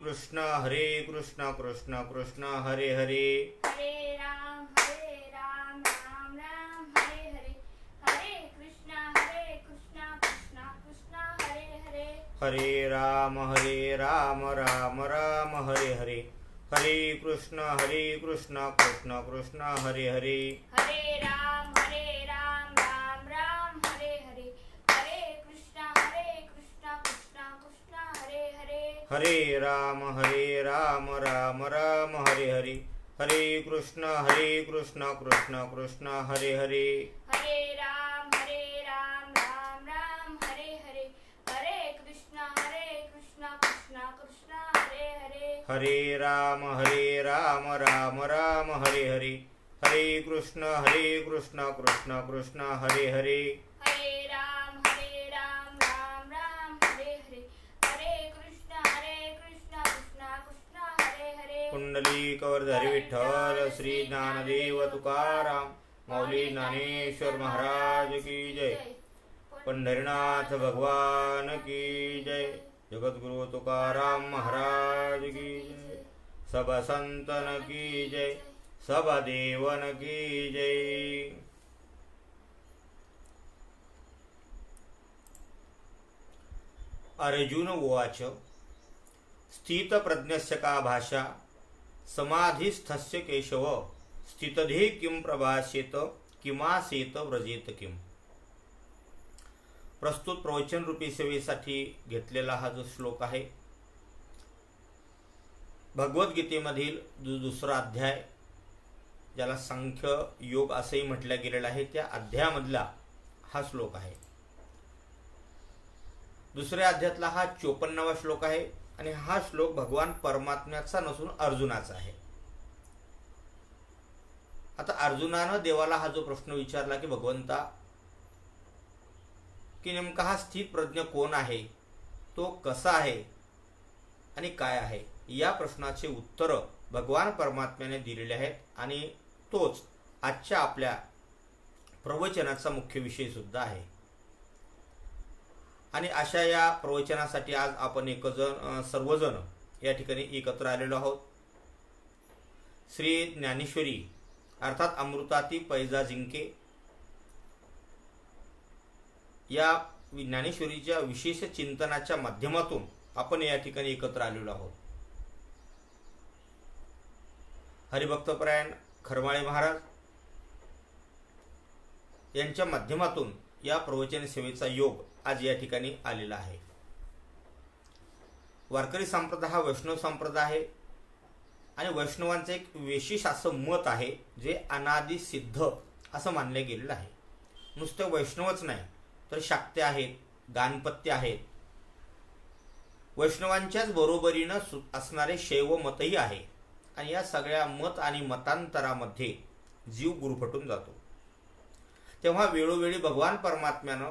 कृष्ण कृष्ण कृष्ण हरे हरे, हरे राम राम राम हरे हरे, हरे कृष्ण कृष्ण कृष्ण हरे हरे, हरे राम राम राम हरे हरे, हरे कृष्ण कृष्ण कृष्ण हरे हरे, हरे राम राम राम हरे हरे, हरे कृष्ण कृष्ण कृष्ण हरे हरे, हरे राम राम राम हरे हरे, हरे कृष्ण कृष्ण कृष्ण हरे हरे, हरे राम राम राम हरे हरे, हरे कृष्ण कृष्ण कृष्ण हरे हरे, हरे राम राम राम हरे हरे, हरे कृष्ण कृष्ण कृष्ण हरे हरे, हरे राम राम राम हरे हरे, हरे कृष्ण कृष्ण कृष्ण हरे हरे, पुंडलीकवरधारी विठ्ठल श्री ज्ञानदेव तुकाराम माऊली ज्ञानेश्वर महाराज की जय, पंढरीनाथ भगवान की जय, जगद्गुरु तुकाराम महाराज की जय, सब संतन की जय, सब देवन की जय। अर्जुन उवाच स्थितप्रज्ञस्य का भाषा समाधिस्थस्य केशव स्थितधे किं प्रभाषेत किमासेत व्रजेत किम। प्रस्तुत प्रवचन रूपी सेवेसाठी घेतलेला हा जो श्लोक आहे भगवद्गीतेमधील दुसरा अध्याय, ज्याला सांख्य योग असेही म्हटलं गेलेलं आहे, त्या अध्यायामधला हा श्लोक आहे। दुसऱ्या अध्यायातला हा 54वा श्लोक आहे आणि हा श्लोक भगवान परमात्म्याचा नसून अर्जुनाचा आहे। आता अर्जुनानं देवाला हा जो प्रश्न विचारला की भगवंता, की नेमका हा स्थित प्रज्ञ कोण आहे, तो कसा आहे आणि काय आहे, या प्रश्नाचे उत्तर भगवान परमात्म्याने दिलेले आहेत आणि तोच आजच्या आपल्या प्रवचनाचा मुख्य विषय सुद्धा आहे। आणि अशा या प्रवचनासाठी आज आपण सर्वजण या ठिकाणी एकत्र आलेलो आहोत। श्री ज्ञानेश्वरी अर्थात अमृताती पैजा जिंके या ज्ञानेश्वरीच्या विशेष चिंतनाच्या माध्यमातून आपण या ठिकाणी एकत्र आलेलो आहोत। हरिभक्तपरायण खरमाळे महाराज यांच्या माध्यमातून या प्रवचन सेवेचा योग आज या ठिकाणी आलेला आहे। वारकरी संप्रदाय हा वैष्णव संप्रदाय आहे आणि वैष्णवांचं एक विशेष असं मत आहे जे अनादि सिद्ध असं मानले गेलेलं आहे। नुसते वैष्णवच नाही तर शाक्ते आहेत, गाणपत्य आहेत, वैष्णवांच्याच बरोबरीनं असणारे शैव मतही आहे आणि या सगळ्या मत आणि मतांतरामध्ये जीव गुरफटून जातो। तेव्हा वेळोवेळी भगवान परमात्म्यानं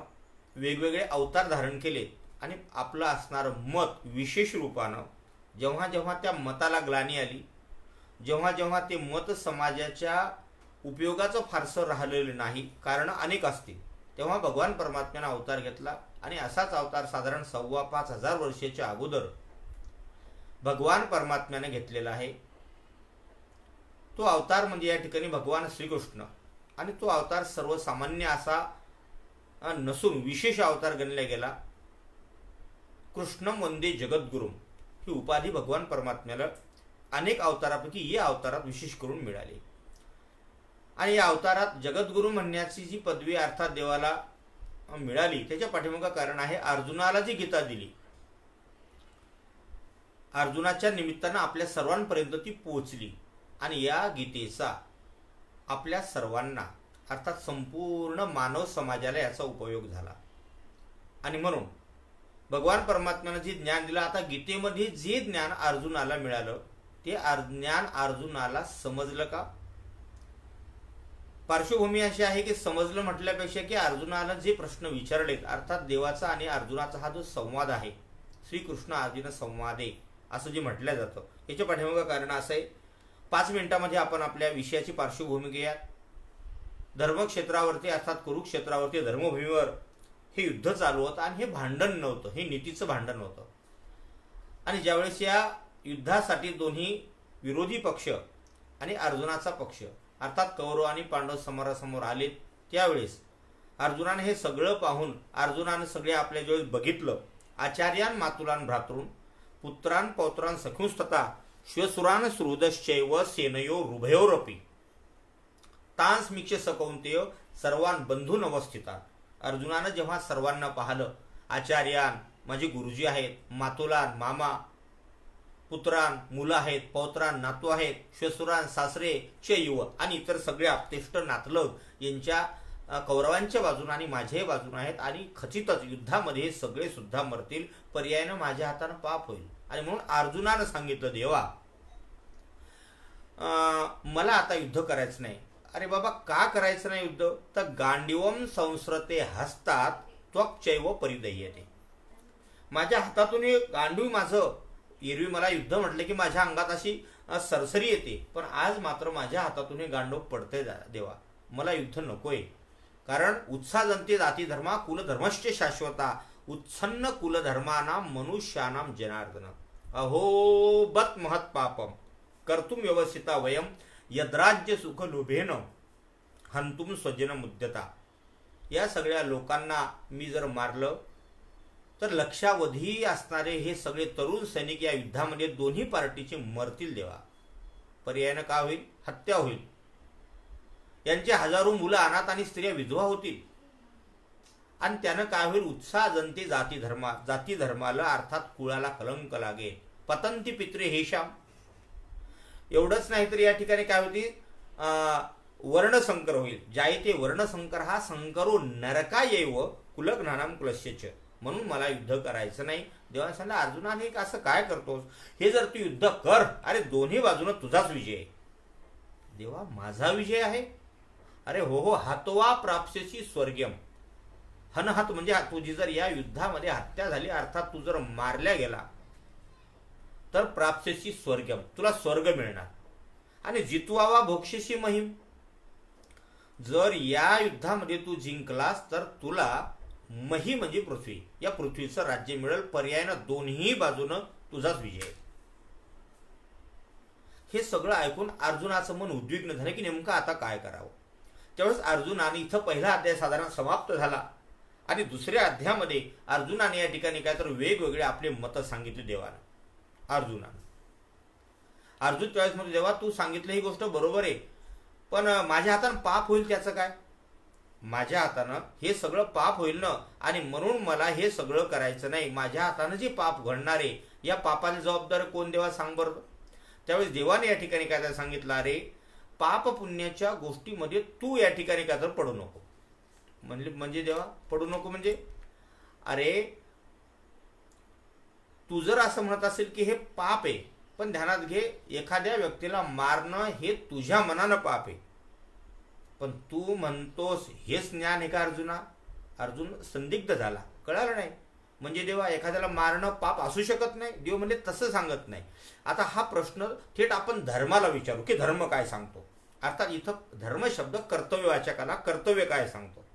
वेगवेगळे अवतार धारण केले आणि आपलं असणारं मत विशेष रूपानं जेव्हा जेव्हा त्या मताला ग्लानी आली, जेव्हा जेव्हा ते मत समाजाच्या उपयोगाचं फारसं राहिलेलं नाही, कारण अनेक असतील, तेव्हा भगवान परमात्म्यानं अवतार घेतला आणि असाच अवतार साधारण 5,500 वर्षाच्या अगोदर भगवान परमात्म्याने घेतलेला आहे। तो अवतार म्हणजे या ठिकाणी भगवान श्रीकृष्ण आणि तो अवतार सर्वसामान्य असा नसून विशेष अवतार गणला गेला। कृष्ण वंदे जगद्गुरुम ही उपाधी भगवान परमात्म्याला अनेक अवतारापैकी या अवतारात विशेष करून मिळाली आणि या अवतारात जगद्गुरु म्हणण्याची जी पदवी अर्थात देवाला मिळाली त्याच्या पाठीमागे कारण आहे अर्जुनाला जी गीता दिली, अर्जुनाच्या निमित्तानं आपल्या सर्वांपर्यंत ती पोहोचली आणि या गीतेचा आपल्या सर्वांना अर्थात संपूर्ण मानव समाजाला याचा उपयोग झाला। आणि म्हणून भगवान परमात्म्यानं जे ज्ञान दिलं, आता गीतेमध्ये जे ज्ञान अर्जुनाला मिळालं ते ज्ञान अर्जुनाला समजलं का? पार्श्वभूमी अशी आहे की समजलं म्हटल्यापेक्षा की अर्जुनाला जे प्रश्न विचारलेत अर्थात देवाचा आणि अर्जुनाचा हा जो संवाद आहे, श्रीकृष्ण अर्जुन संवादे असं जे म्हटलं जातं, याच्या पाठीमागं कारण असं आहे। 5 मिनिटांमध्ये आपण आपल्या विषयाची पार्श्वभूमी घेऊया। धर्मक्षेत्रावरती अर्थात कुरुक्षेत्रावरती धर्मभूमीवर हे युद्ध चालू होतं आणि हे भांडण नव्हतं, हे नीतीचं भांडण होतं। आणि ज्यावेळेस या युद्धासाठी दोन्ही विरोधी पक्ष आणि अर्जुनाचा पक्ष अर्थात कौरव आणि पांडव समोरासमोर आले, त्यावेळेस अर्जुनाने हे सगळं पाहून अर्जुनाने सगळे आपल्या ज्यावेळेस बघितलं, आचार्यान मातुलान भ्रातॄन पुत्रान पौत्रान सखुंस्तथा श्वसुरान सुहृदश्चैव सेनयो रुभयोरपि तांसमीक्ष सकौंतेय सर्वान बंधून अवस्थितात. अर्जुनानं जेव्हा सर्वांना पाहिलं, आचार्यान माझे गुरुजी आहेत, मातुलान मामा, पुत्रान मुलं आहेत, पौत्रान नातू आहेत, श्वसुरान सासरे चैव आणि इतर सगळे आपतेष्ट नातलग यांच्या कौरवांच्या बाजून आणि माझ्याही बाजून आहेत आणि खचितच युद्धामध्ये हे सगळे सुद्धा मरतील, पर्यायानं माझ्या हातानं पाप होईल. आणि म्हणून अर्जुनानं सांगितलं, देवा मला आता युद्ध करायचं नाही. अरे बाबा का करायचं नाही युद्ध? तर गांडीवम संस्रते हस्तात त्वक्चैव परिदह्यते. माझ्या हातातून हे गांडीव माझं, एरवी मला युद्ध म्हटलं की माझ्या अंगात अशी सरसरी येते, पण आज मात्र माझ्या हातातून हे गांडव पडते. देवा मला युद्ध नकोय. कारण उत्साहजंती जाती धर्मा कुलधर्मश्च शाश्वता उत्सन्न कुलधर्मानाम मनुष्यानाम जनार्दन अहो बत महत् पापम कर्तुम व्यवस्थिता वयम यद्राज्य सुख लोभेन हंतुम स्वजन मुद्यता. या सगळ्या लोकांना मी जर मारलं तर लक्षावधी असणारे हे सगळे तरुण सैनिक या युद्धामध्ये दोन्ही पार्टीचे मरतील. देवा पर्यायानं का होईल? हत्या होईल. यांचे हजारो मुलं अनाथ आणि स्त्रिया विधवा होतील. आणि त्यानं काय होईल? उत्साह जनते जाती धर्माला अर्थात कुळाला कलंक लागेल. पतंती पित्रे हेशाम. एवढंच नाही तर या ठिकाणी काय होती? वर्णसंकर होईल. जायते वर्णसंकर हा संकरो नरका येव कुलज्ञानाम कुलस्यच. म्हणून मला युद्ध करायचं नाही. देवाने सांगितलं, अर्जुनाने असं काय करतोस? हे जर तू युद्ध कर, अरे दोन्ही बाजूनं तुझाच विजय आहे. देवा माझा विजय आहे? अरे हो, हातवा प्राप्स्यसी स्वर्गम. हनहत म्हणजे तुझी जर या युद्धामध्ये हत्या झाली, अर्थात तू जर मारल्या गेला तर प्राप्स्यसी स्वर्गम, तुला स्वर्ग मिळणार. आणि जितवावा भोक्षसी महिम. जर या युद्धामध्ये तू जिंकलास तर तुला मही म्हणजे पृथ्वी, या पृथ्वीचं राज्य मिळेल. पर्यायानं दोन्ही बाजूनं तुझाच विजय. हे सगळं ऐकून अर्जुनाचं मन उद्विग्न झालं की नेमकं आता काय करावं. त्यावेळेस अर्जुनाने, इथं पहिला अध्याय साधारण समाप्त झाला आणि दुसऱ्या अध्यायामध्ये अर्जुनाने या ठिकाणी काय तर वेगवेगळे आपले मतं सांगितले देवानं. अर्जुन त्यावेळेस म्हणजे, देवा तू सांगितलं ही गोष्ट बरोबर आहे, पण माझ्या हातानं पाप होईल त्याचं काय? माझ्या हातानं हे सगळं पाप होईल ना, आणि म्हणून मला हे सगळं करायचं नाही. माझ्या हातानं जे पाप घडणार आहे, या पापाला जबाबदार कोण? देवा सांग बरं. त्यावेळेस देवाने या ठिकाणी काय सांगितलं, अरे पाप पुण्याच्या गोष्टीमध्ये तू या ठिकाणी काय तर पडू नको. म्हणजे देवा पडू नको म्हणजे, अरे तू जर असं म्हणत असेल की हे पाप आहे, पण ध्यानात घे, एखाद्या व्यक्तीला मारणं हे तुझ्या मनानं पाप आहे, पण तू म्हणतोस हेच ज्ञान आहे का अर्जुना? अर्जुन संदिग्ध झाला, कळालं नाही. म्हणजे देवा एखाद्याला मारणं पाप असू शकत नाही? देव म्हणजे तसं सांगत नाही. आता हा प्रश्न थेट आपण धर्माला विचारू की धर्म काय सांगतो. अर्थात इथं धर्म शब्द कर्तव्यवाचकाला कर्तव्य काय सांगतो.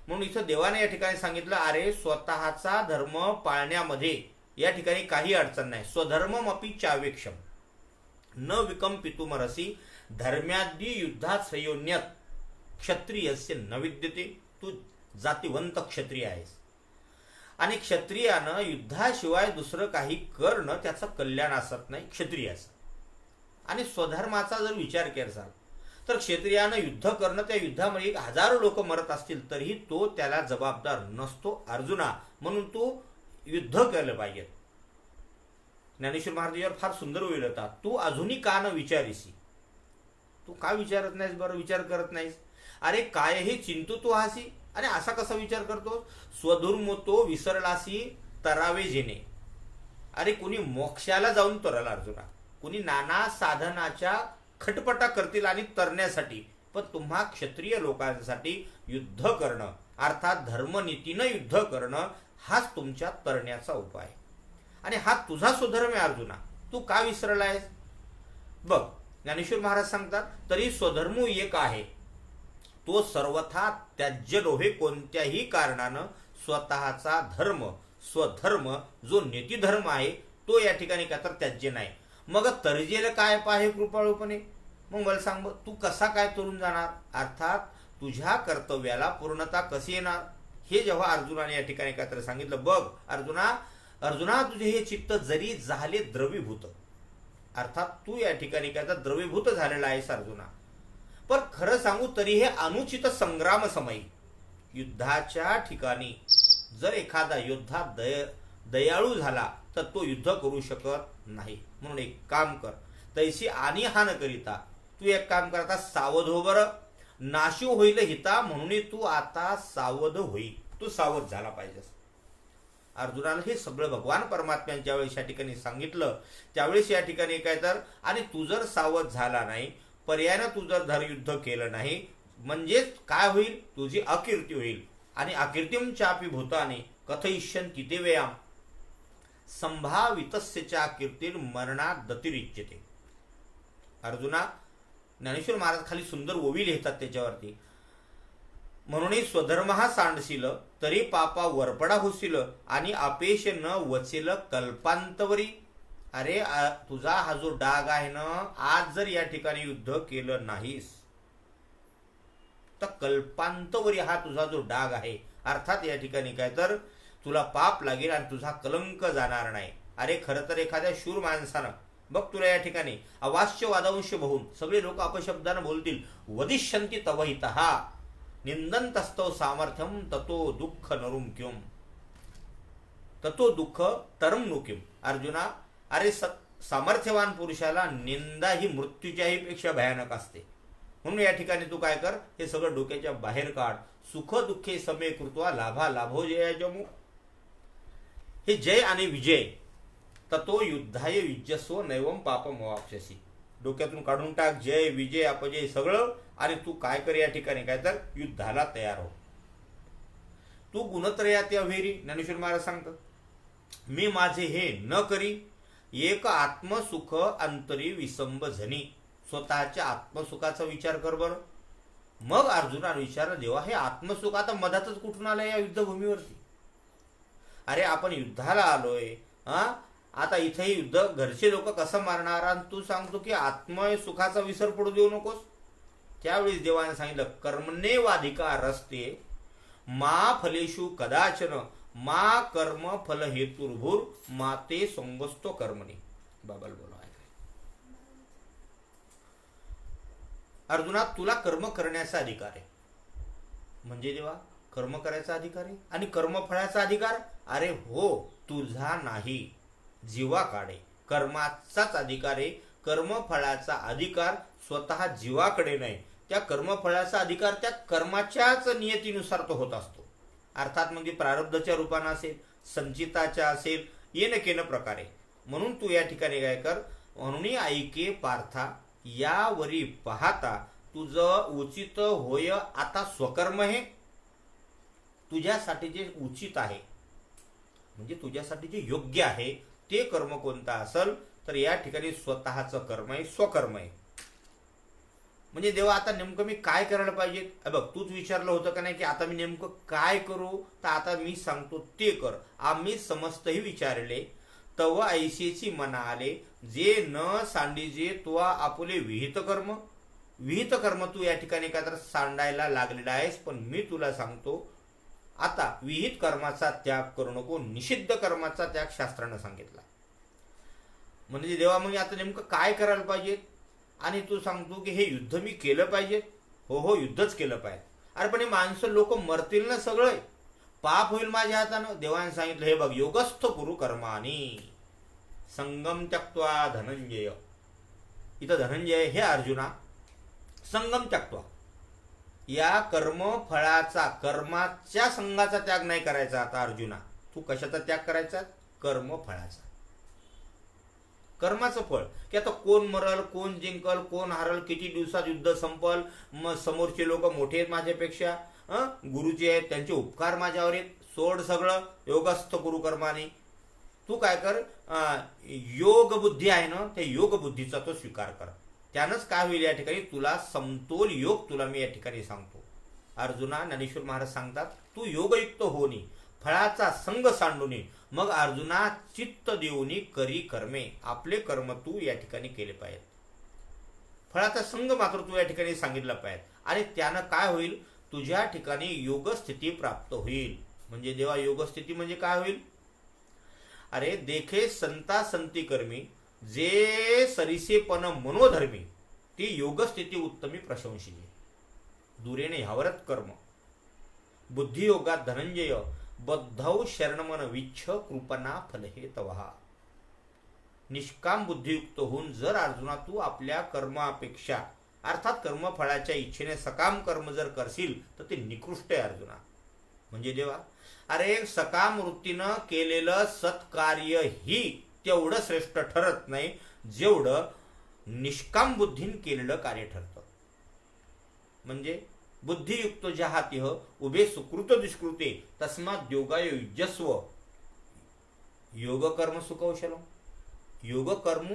म्हणून इथं देवाने या ठिकाणी सांगितलं, अरे स्वतःचा धर्म पाळण्यामध्ये या ठिकाणी काही अडचण नाही. स्वधर्मम अपि चावेक्षम न विकंपितुमरसी धर्म्यादी युद्धात संयोन्यत क्षत्रियस्य न विद्यते. तू जातिवंत क्षत्रिय आहेस आणि क्षत्रियानं युद्धाशिवाय दुसरं काही करणं त्याचं कल्याण असत नाही क्षत्रियाचं. आणि स्वधर्माचा जर विचार केला तर क्षत्रियानं युद्ध करणं, त्या युद्धामध्ये हजारो लोक मरत असतील तरीही तो त्याला जबाबदार नसतो अर्जुना. म्हणून तू युद्ध केलं पाहिजे. ज्ञानेश्वर महाराजांवर फार सुंदर वेळ होता, तू अजूनही का न विचारिसी. तू का विचारत नाहीस बरं? विचार करत नाहीस. अरे काय हे चिंतू तू हासी, आणि असा कसा विचार करतो? स्वधर्म तो विसरलासी तरावे जेणे. अरे कुणी मोक्षाला जाऊन तरला अर्जुना, कुणी नाना साधनाच्या खटपटा करतील आणि तरण्यासाठी, पण तुम्हा क्षत्रिय लोकांसाठी युद्ध करणं अर्थात धर्मनीतीनं युद्ध करणं हाच तुमच्या तरण्याचा उपाय. आणि हा तुझा स्वधर्म आहे अर्जुना, तू का विसरला आहेस? बघ ज्ञानेश्वर महाराज सांगतात, तरी स्वधर्म एक आहे, तो सर्वथा त्याज्य नव्हे. कोणत्याही कारणानं स्वतःचा धर्म, स्वधर्म जो नीतिधर्म आहे तो या ठिकाणी काय तर त्याज्य नाही. मग तर्जेल काय पाहे कृपाळूपणे. मग मला सांग, तू कसा काय तरून जाणार, अर्थात तुझ्या कर्तव्याला पूर्णता कशी येणार, हे जेव्हा अर्जुनाने या ठिकाणी काय तर सांगितलं. बघ अर्जुना तुझे हे चित्त जरी झाले द्रवीभूत, अर्थात तू या ठिकाणी काय तर द्रवीभूत झालेला आहेस अर्जुना. पण खरं सांगू तरी हे अनुचित संग्राम समयी, युद्धाच्या ठिकाणी जर एखादा योद्धा दयाळू झाला तर तो युद्ध करू शकत नाही. म्हणून एक काम कर, तैसी आणि हा न करिता तू एक काम करता सावध हो बरं. नाशिव होईल हिता म्हणून तू आता सावध होई, तू सावध झाला पाहिजेस. अर्जुनाला हे सगळं भगवान परमात्म्यांच्या वेळेस या ठिकाणी सांगितलं. त्यावेळेस या ठिकाणी काय तर, आणि तू जर सावध झाला नाही, पर्यायानं तू जर धरयुद्ध केलं नाही, म्हणजेच काय होईल, तुझी अकीर्ती होईल. आणि अकीर्तिम चापी भूताने कथयिष्यन्ति ते व्ययाम संभावितस्यचा कीर्तीर मरणात दतिरिच्यते. अर्जुना, ज्ञानेश्वर महाराज खाली सुंदर ओवी लिहितात त्याच्यावरती. म्हणून स्वधर्म हा सांडशील तरी पापा वरपडा होशील आणि अपेश न वचेल कल्पांतवरी. अरे तुझा हा जो डाग आहे ना, आज जर या ठिकाणी युद्ध केलं नाहीस तर कल्पांतवरी हा तुझा जो डाग आहे, अर्थात या ठिकाणी काय तर तुला पाप लागेल आणि तुझा कलंक जाणार नाही. अरे खरं तर एखाद्या शूर माणसानं बघ, तुला या ठिकाणी अवाश्य वादांश बहुन सगळे लोक अपशब्दानं बोलतील, वदिष्यन्ति तव हितः निंदन्तस्तव सामर्थ्यम ततो दुःख नरुम किम ततो दुःख तरम नु किम. अर्जुना, अरे सामर्थ्यवान पुरुषाला निंदा ही मृत्यूच्याही पेक्षा भयानक असते. म्हणून या ठिकाणी तू काय कर, हे सगळं डोक्याच्या बाहेर काढ. सुख दुःखे समे कृत्वा लाभा लाभो जया जमू. हे जय आणि विजय, ततो युद्धाय युज्यस्व नैवम पापम अवाप्स्यसि. डोक्यातून काढून टाक जय विजय अपजय सगळं, आणि तू काय कर या ठिकाणी काय तर युद्धाला तयार हो. तू गुणत्रयात अभेरी. ज्ञानेश्वर महाराज सांगतात, मी माझे हे न करी एक आत्मसुख अंतरी विसंब झनी. स्वतःच्या आत्मसुखाचा विचार कर बरं. मग अर्जुनाने विचारलं, देवा हे आत्मसुख आता मधातच कुठून आलं या युद्धभूमीवरती. अरे आपण युद्धाला आलोय, आता इथे युद्ध घरचे लोक कसं मारणार, आणि तू सांगतो की आत्मसुखाचा विसर पडू देऊ नकोस. त्यावेळी देवाने सांगितलं, कर्मण्येवाधिकार रस्ते मा फलेषु कदाचन मा कर्म फल हेतुर्भूर माते संगस्तो कर्मणी. बाबाला बोला. अर्जुना, तुला कर्म करण्याचा अधिकार आहे. म्हणजे देवा कर्म करायचा अधिकार आहे आणि कर्मफळाचा अधिकार, अरे हो तुझा नाही, जीवाकडे कर्माचाच अधिकार आहे. कर्मफळाचा अधिकार स्वतः जीवाकडे नाही. त्या कर्मफळाचा अधिकार त्या कर्माच्याच नियतीनुसार तो होत असतो. अर्थात मग ती प्रारब्धाच्या रूपानं असेल, संचिताच्या असेल, येन केन प्रकारे. म्हणून तू या ठिकाणी काय कर, म्हणून ऐके पार्था यावरी पाहता तुझं उचित होय आता स्वकर्म. हे तुझ्यासाठी जे उचित आहे, म्हणजे तुझ्यासाठी जे योग्य आहे ते कर्म कोणतं असेल तर या ठिकाणी स्वतःचं कर्म आहे, स्वकर्म आहे. म्हणजे देवा आता नेमकं मी काय करायला पाहिजे. बघ, तूच विचारलं होतं का नाही की आता मी नेमकं काय करू, तर आता मी सांगतो ते कर. आम्ही समस्तही विचारले तव ऐसेची मना आले जे न सांडीजे तुवा आपुले विहित कर्म. विहित कर्म तू या ठिकाणी काय तर सांडायला लागलेला आहेस, पण मी तुला सांगतो आता विहित कर्माचा त्याग करू नको, निषिद्ध कर्माचा त्याग शास्त्रानं सांगितला. म्हणजे देवा मग आता नेमकं काय करायला पाहिजे, आणि तू सांगतो की हे युद्ध मी केलं पाहिजे. हो हो युद्धच केलं पाहिजे. अरे पण हे माणसं लोक मरतील ना, सगळे पाप होईल माझ्या हातानं. देवाने सांगितलं, हे बघ योगस्थ कुरु कर्माणी संगम त्यक्त्वा धनंजय. इथं धनंजय हे अर्जुना संगम त्यक्त्वा, या कर्म फळाचा कर्माच्या संघाचा त्याग नाही करायचा. आता अर्जुना तू कशाचा त्याग करायचा, कर्म फळाचा. कर्माचं फळ की आता कोण मरल, कोण जिंकल, कोण हारल, किती दिवसात युद्ध संपल, मग समोरचे लोक मोठे आहेत माझ्यापेक्षा, गुरुजी आहेत त्यांचे उपकार माझ्यावर आहेत, सोड सगळं. योगस्थ गुरु कर्माने तू काय कर, योग बुद्धी आहे ना, त्या योग बुद्धीचा तो स्वीकार कर. त्यानंच काय होईल या ठिकाणी तुला समतोल योग तुला मी या ठिकाणी सांगतो. अर्जुना, ज्ञानेश्वर महाराज सांगतात, तू योगयुक्त होणी फळाचा संग सांडूनी मग अर्जुना चित्त देऊनी करी कर्मे. आपले कर्म तू या ठिकाणी केले पाहिजे. फळाचा संग मात्र तू या ठिकाणी सांगितलं पाहिजे आणि त्यानं काय होईल, तुझ्या ठिकाणी योगस्थिती प्राप्त होईल. म्हणजे देवा योगस्थिती म्हणजे काय होईल, अरे देखे संता संती कर्मी जे सरिसेपण मनोधर्मी ती योगस्थिती उत्तमी प्रशंसी. दुरेने ह्यावरत कर्म बुद्धियोगात धनंजय बद्धौ शरणमन विच्छ कृपना फल हे तवहा. निष्काम बुद्धियुक्त होऊन जर अर्जुना तू आपल्या कर्मापेक्षा अर्थात कर्मफळाच्या इच्छेने सकाम कर्म जर करशील तर ते निकृष्ट आहे अर्जुना. म्हणजे देवा अरे सकाम वृत्तीनं केलेलं सत्कार्य ही तेवढं श्रेष्ठ ठरत नाही जेवढं निष्काम बुद्धीन केलेलं कार्य ठरतं. म्हणजे बुद्धियुक्त जहातिह उभे सुकृत दुष्कृते तस्मात योगाय युजस्व. योगकर्म सुकौशलम. योगकर्म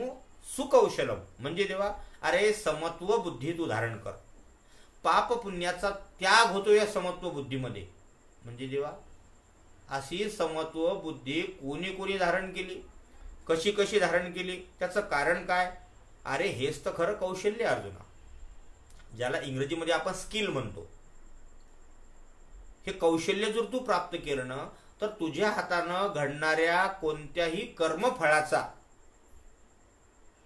सुकौशलम म्हणजे देवा अरे समत्व बुद्धी तू धारण कर. पाप पुण्याचा त्याग होतो या समत्व बुद्धीमध्ये. म्हणजे देवा अशी समत्व बुद्धी कोणी कोणी धारण केली, कशी कशी धारण केली, त्याचं कारण काय, अरे हेच तर खरं कौशल्य अर्जुना, ज्याला इंग्रजीमध्ये आपण स्किल म्हणतो. हे कौशल्य जर तू प्राप्त केलं ना तर तुझ्या हातानं घडणाऱ्या कोणत्याही कर्मफळाचा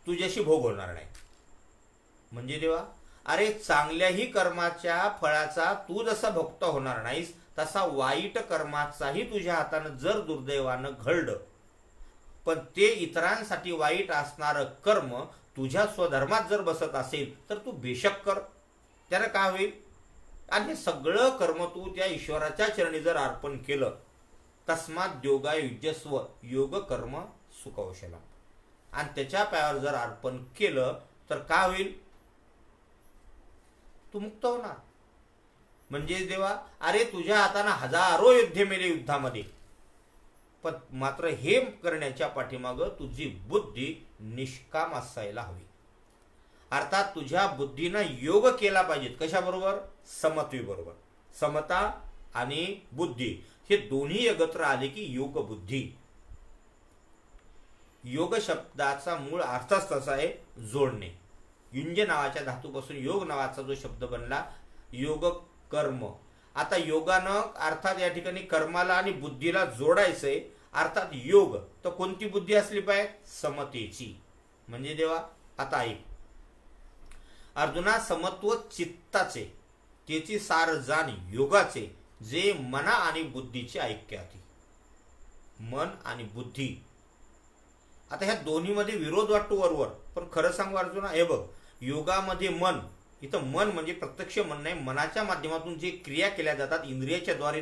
तुझ्याशी भोग होणार नाही. म्हणजे देवा अरे चांगल्याही कर्माच्या फळाचा तू जसा भोगता होणार नाहीस तसा वाईट कर्माचाही तुझ्या हातानं जर दुर्दैवानं घडलं पण ते इतरांसाठी वाईट असणारं कर्म तुझ्या स्वधर्मात जर बसत असेल तर तू बेशक कर. त्यानं काय होईल, आणि हे सगळं कर्म तू त्या ईश्वराच्या चरणी जर अर्पण केलं तस्मात योगाय युजस्व योग कर्म सुकौशला. आणि त्याच्या पायावर जर अर्पण केलं तर काय होईल, तू मुक्त होणार. म्हणजे देवा अरे तुझ्या हाताने हजारो योद्धे मेले युद्धामध्ये, पण मात्र हे करण्याच्या पाठीमागं तुझी बुद्धी निष्काम असायला हवी. अर्थात तुझ्या बुद्धीनं योग केला पाहिजे. कशाबरोबर, समत्वेबरोबर. समता आणि बुद्धी हे दोन्ही एकत्र आले की योग बुद्धी. योग शब्दाचा मूळ अर्थच तसा आहे, जोडणे. युंज नावाच्या धातूपासून योग नावाचा जो शब्द बनला, योग कर्म. आता योगानं अर्थात या ठिकाणी कर्माला आणि बुद्धीला जोडायचंय. अर्थात योग तर कोणती बुद्धी असली पाहिजे, समतेची. म्हणजे देवा आता ऐक अर्जुना, समत्व चित्ताचे त्याची सार जाण योगाचे जे मना आणि बुद्धीचे ऐक्य आहे. मन आणि बुद्धी, आता ह्या दोन्हीमध्ये विरोध वाटतो वरवर, पण खरं सांगू अर्जुना, हे बघ योगामध्ये मन, इथं मन म्हणजे प्रत्यक्ष मन नाही, मनाच्या माध्यमातून जे क्रिया केल्या जातात इंद्रियाच्या द्वारे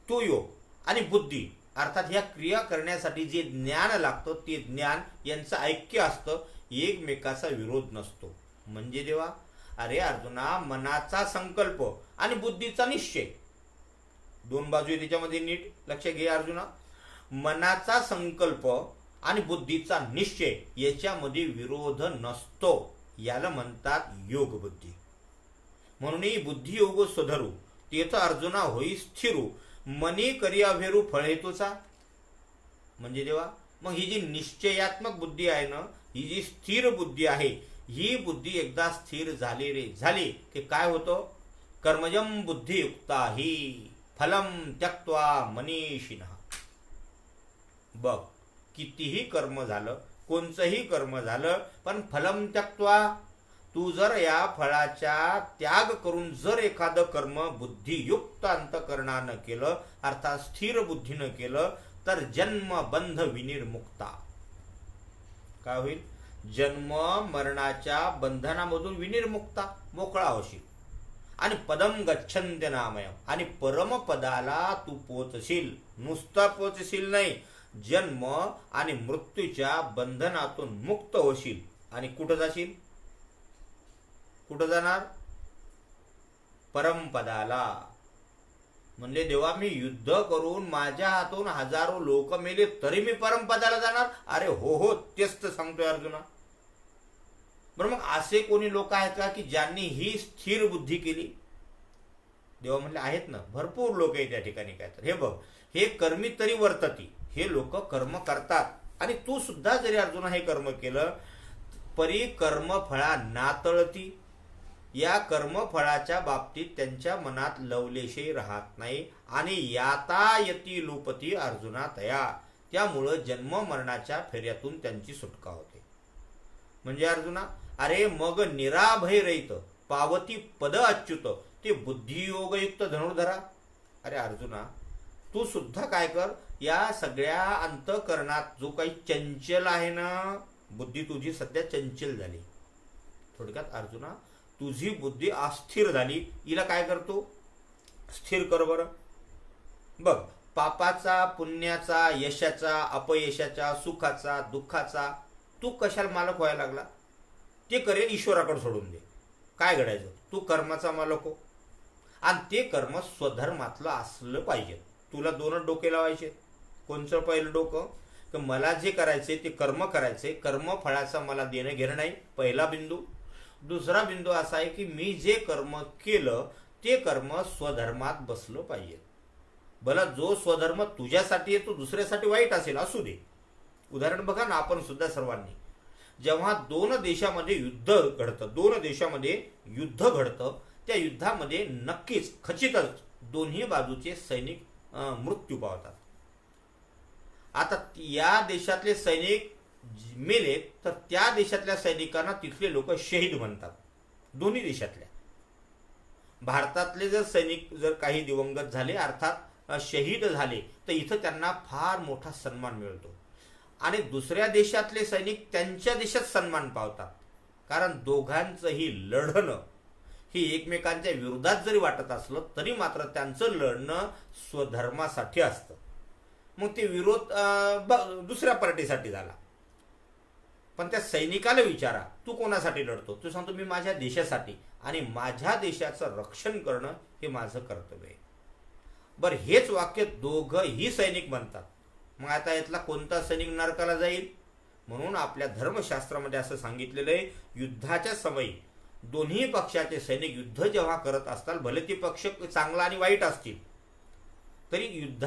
तो योग. आणि बुद्धी अर्थात ह्या क्रिया करण्यासाठी जे ज्ञान लागतं ते ज्ञान यांचं ऐक्य असतं, एकमेकाचा विरोध नसतो. म्हणजे देवा अरे अर्जुना, मनाचा संकल्प आणि बुद्धीचा निश्चय, दोन बाजू आहे त्याच्यामध्ये, नीट लक्ष घे अर्जुना. मनाचा संकल्प आणि बुद्धीचा निश्चय याच्यामध्ये विरोध नसतो, याला म्हणतात योग बुद्धी. म्हणून बुद्धी योग स्वधरू तेथ अर्जुना होई स्थिरू मनी करिया भेरू फळ हेतूचा. म्हणजे देवा मग ही जी निश्चयात्मक बुद्धी आहे ना, ही जी स्थिर बुद्धी आहे, ही बुद्धी एकदा स्थिर झाली की काय होतं, कर्मजम बुद्धियुक्ता ही फलम त्यक्त्वा मनीषिणः. बघ कितीही कर्म झालं, कोणचंही कर्म झालं, पण फलम त्यक्त्वा, तू जर या फळाच्या त्याग करून जर एखादं कर्म बुद्धियुक्त अंतकरणानं केलं, अर्थात स्थिर बुद्धीनं केलं, तर जन्म बंध विनिर्मुक्ता. काय होईल, जन्म मरणाच्या बंधनामधून विनिर्मुक्ता, मोकळा होशील. आणि पदम गच्छन्त्य नामय, आणि परमपदाला तू पोचशील. नुसता पोचशील नाही, जन्म आणि मृत्यूच्या बंधनातून मुक्त होशील. आणि कुठं जाशील, कुठं जाणार, परमपदाला. म्हणले देवा मी युद्ध करून माझ्या हातून हजारो लोक मेले तरी मी परमपदाला जाणार. अरे हो हो, तेच तर सांगतोय अर्जुना. बरं मग असे कोणी लोक आहेत का की ज्यांनी ही स्थिर बुद्धी केली? देवा म्हणले आहेत ना, भरपूर लोक आहेत त्या ठिकाणी. काय तर हे बघ, हे कर्मी तरी वर्तती, हे लोक कर्म करतात आणि तू सुद्धा जरी अर्जुना हे कर्म केलं परी कर्मफळा नातळती, या कर्मफळाच्या बाबतीत त्यांच्या मनात लवलेशही राहत नाही आणि याता यती लोपती अर्जुना तया, त्यामुळं जन्म मरणाच्या फेऱ्यातून त्यांची सुटका होते. म्हणजे अर्जुना, अरे मग निराभय रहित पावती पद अच्युत ते बुद्धियोगयुक्त धनुर्धरा. अरे अर्जुना, तू सुद्धा काय कर, या सगळ्या अंतःकरणात जो काही चंचल आहे ना, बुद्धी तुझी सध्या चंचल झाली. थोडक्यात अर्जुना, तुझी बुद्धी अस्थिर झाली, हिला काय करतो, स्थिर कर बरं. बघ, पापाचा पुण्याचा यशाचा अपयशाचा सुखाचा दुःखाचा तू कशाला मालक व्हायला लागला, ते करेल ईश्वराकडे सोडून दे. काय घडायचं, तू कर्माचा मालक हो आणि ते कर्म स्वधर्मातलं असलं पाहिजे. तुला दोनच डोके लावायचे. कोणचं पहिलं डोकं, तर मला जे करायचे ते कर्म करायचे, कर्म फळाचा मला देणं घेणं नाही, पहिला बिंदू. दुसरा बिंदू असा आहे की मी जे कर्म केलं ते कर्म स्वधर्मात बसलं पाहिजे. भला जो स्वधर्म तुझ्यासाठी आहे तो दुसऱ्यासाठी वाईट असेल, असू दे. उदाहरण बघा ना, आपण सुद्धा सर्वांनी जेव्हा दोन देशामध्ये युद्ध घडतं त्या युद्धामध्ये नक्कीच खचितच दोन्ही बाजूचे सैनिक मृत्यू पावतात. आता या देशातले सैनिक मेले तर त्या देशातल्या सैनिकांना तिथले लोक शहीद म्हणतात, दोन्ही देशातल्या. भारतातले जर सैनिक जर काही दिवंगत झाले अर्थात शहीद झाले तर इथं त्यांना फार मोठा सन्मान मिळतो आणि दुसऱ्या देशातले सैनिक त्यांच्या देशात सन्मान पावतात. कारण दोघांचंही लढणं ही एकमेकांच्या विरोधात जरी वाटत असलं तरी मात्र त्यांचं लढणं स्वधर्मासाठी असतं. मग ते विरोध दुसऱ्या पार्टीसाठी झाला. पण त्या सैनिकाला विचारा, तू कोणासाठी लढतो, तू सांगतो मी माझ्या देशासाठी आणि माझ्या देशाचं रक्षण करणं हे माझं कर्तव्य आहे. बरं, हेच वाक्य दोघंही सैनिक म्हणतात. मग आता यातला कोणता सैनिक नरकाला जाईल? म्हणून आपल्या धर्मशास्त्रामध्ये असं सांगितलेलं आहे, युद्धाच्या समयी दोन्ही पक्षाचे सैनिक युद्ध जेव्हा करत असतात, भले ते पक्ष चांगला आणि वाईट असतील तरी युद्ध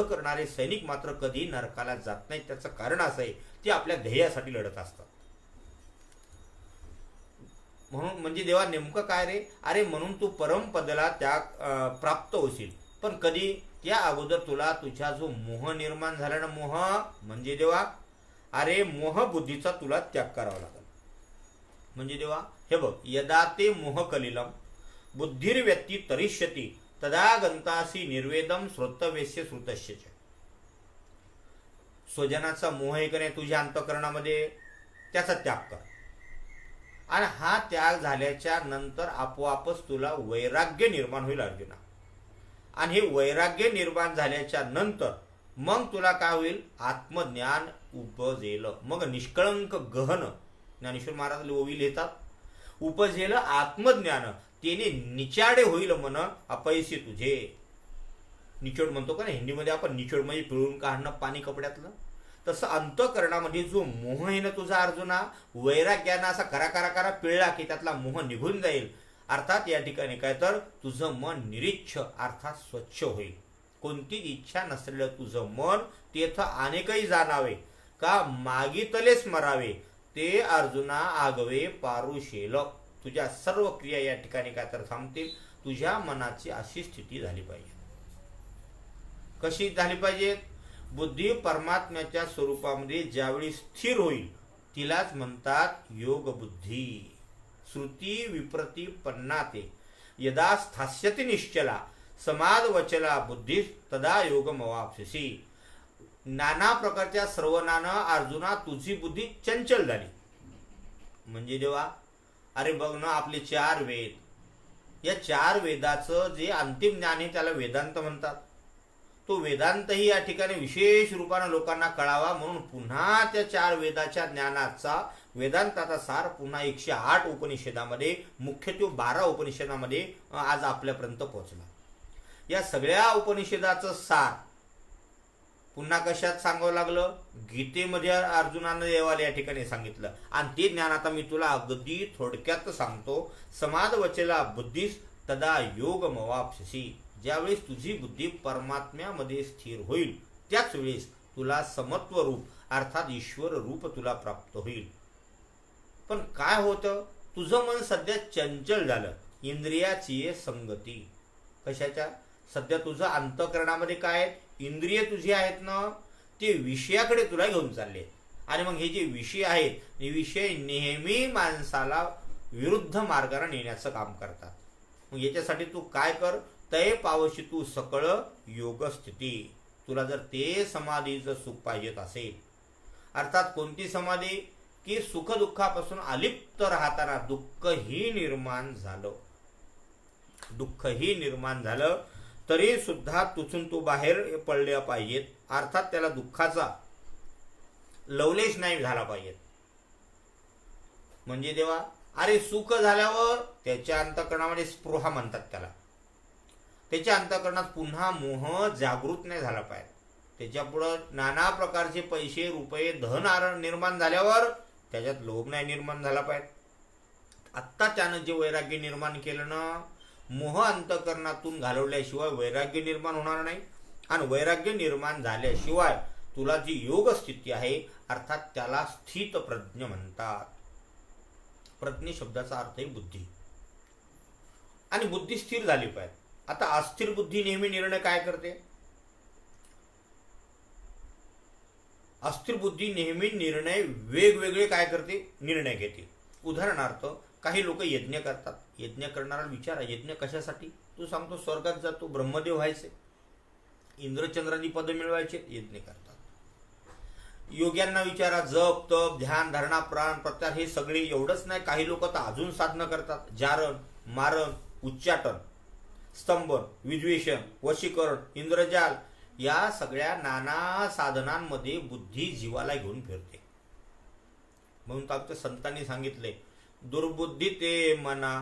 करणारे सैनिक मात्र कधी नरकाला जात नाहीत. त्याचं कारण असं आहे, ते आपल्या ध्येयासाठी लढत असतात. म्हणून म्हणजे देवा नेमकं काय रे, अरे म्हणून तू परमपदला त्याग प्राप्त होशील, पण कधी, त्या अगोदर तुला तुझा जो मोह निर्माण झाला ना, मोह म्हणजे देवा, अरे मोह बुद्धीचा तुला त्याग करावा लागेल. म्हणजे देवा हे बघ, यदा ते मोह कलिलम बुद्धिर्व्यक्ती तरिष्यती तदा गंतासी निर्वेदम श्रोतवेश्य श्रुतस्य. स्वजनाचा मोह आहे का नाही तुझ्या अंतःकरणामध्ये, त्याचा त्याग कर. आणि हा त्याग झाल्याच्या नंतर आपोआपच तुला वैराग्य निर्माण होईल अर्जुना. आणि हे वैराग्य निर्माण झाल्याच्या नंतर मग तुला काय होईल, आत्मज्ञान उपजेल. मग निष्कळंक गहन, ज्ञानेश्वर महाराज ओवी लिहितात, उपजेल आत्मज्ञान तेने निचाडे होईल मन अपयशी तुझे. निचोड म्हणतो का ना हिंदीमध्ये आपण, निचोड म्हणजे पिळून काढणं पाणी कपड्यातलं. तसं अंतःकरणामध्ये जो मोह आहे ना तुझा अर्जुना, वैराग्यानं असा करा करा करा पिळला की त्यातला मोह निघून जाईल. अर्थात या ठिकाणी काय तर तुझं मन निरीच्छ अर्थात स्वच्छ होईल. कोणतीच इच्छा नसलेलं तुझं मन तेथ अनेकही जाणावे का मागितलेच मरावे, ते अर्जुना आगवे पारुशेल. तुझ्या सर्व क्रिया या ठिकाणी काय तर थांबतील. तुझ्या मनाची अशी स्थिती झाली पाहिजे. कशी झाली पाहिजे? बुद्धी परमात्म्याच्या स्वरूपामध्ये ज्यावेळी स्थिर होईल तिलाच म्हणतात योग बुद्धी. श्रुती विप्रती पन्नाते यदा स्थास्यति निश्चला समाद वचला बुद्धी तदा योगमवाप्स्यसी. नाना प्रकारच्या श्रवणानं अर्जुना तुझी बुद्धी चंचल झाली. म्हणजे देवा, अरे बघ ना, आपले 4 वेद, या 4 वेदाचं जे अंतिम ज्ञान आहे त्याला वेदांत म्हणतात. तो वेदांतही या ठिकाणी विशेष रूपाने लोकांना कळावा म्हणून पुन्हा त्या 4 वेदाच्या ज्ञानाचा वेदांताचा सार पुन्हा 108 उपनिषदामध्ये, मुख्यत्वे 12 उपनिषदामध्ये आज आपल्यापर्यंत पोहोचला. या सगळ्या उपनिषदाचं सार पुन्हा कशात सांगावं लागलं? गीतेमध्ये अर्जुनानं देवाला या ठिकाणी सांगितलं. आणि ते ज्ञान आता मी तुला अगदी थोडक्यात सांगतो. समाद वचला बुद्धीस तदा योगमवाप्स्यसी. ज्यावेळेस तुझी बुद्धी परमात्म्यामध्ये स्थिर होईल त्याच वेळेस तुला समत्व रूप अर्थात ईश्वर रूप तुला प्राप्त होईल. पण काय होतं, तुझं मन सध्या चंचल झालं. इंद्रियाची संगती कशाच्या, सध्या तुझं अंतःकरणामध्ये काय आहेत, इंद्रिय तुझी आहेत ना, ते विषयाकडे तुला घेऊन चालले. आणि मग हे जे विषय आहेत, हे विषय नेहमी माणसाला विरुद्ध मार्गाने नेण्याचं काम करतात. मग याच्यासाठी तू काय कर, तय पावशी तू सकळ योग स्थिती. तुला जर ते समाधीचं सुख पाहिजेत असेल, अर्थात कोणती समाधी, की सुख दुःखापासून अलिप्त राहताना दुःखही निर्माण झालं तरी सुद्धा तुझून तू बाहेर पडले पाहिजेत. अर्थात त्याला दुःखाचा लवलेश नाही झाला पाहिजे. म्हणजे देवा, अरे सुख झाल्यावर त्याच्या अंतःकरणामध्ये स्पृहा म्हणतात त्याला, त्याच्या अंतःकरणात पुन्हा मोह जागृत नाही झाला पाहिजे. त्याच्यापुढं नाना प्रकारचे पैसे रुपये धन निर्माण झाल्यावर त्याच्यात लोभ नाही निर्माण झाला पाहिजे. आत्ता त्यानं जे वैराग्य निर्माण केलं ना, मोह अंतःकरणातून घालवल्याशिवाय वैराग्य निर्माण होणार नाही. आणि वैराग्य निर्माण झाल्याशिवाय तुला जी योग स्थिती आहे, अर्थात त्याला स्थित प्रज्ञ म्हणतात. प्रज्ञ शब्दाचा अर्थ आहे बुद्धी. आणि बुद्धी स्थिर झाली पाहिजे. आता अस्थिर बुद्धी नेहमी निर्णय काय करते, अस्थिर बुद्धी नेहमी निर्णय वेगवेगळे काय करते, निर्णय घेते. उदाहरणार्थ, काही लोक यज्ञ करतात. यज्ञ करणारा विचार, यज्ञ कशासाठी, तू सांगतो स्वर्गात जातो, ब्रह्मदेव व्हायचे, इंद्रचंद्रादी पद मिळवायचे, यज्ञ करतात. योग्यांना विचारा, जप तप ध्यान धारणा प्राण प्रत्याहार हे सगळे. एवढंच नाही, काही लोक तर अजून साधनं करतात. जारण मारण उच्चाटन स्तंभन विद्वेषण वशीकरण इंद्रजाल या सगळ्या नाना साधनांमध्ये बुद्धी जीवाला घेऊन फिरते. म्हणून तर संतांनी सांगितले, दुर्बुद्धी ते मना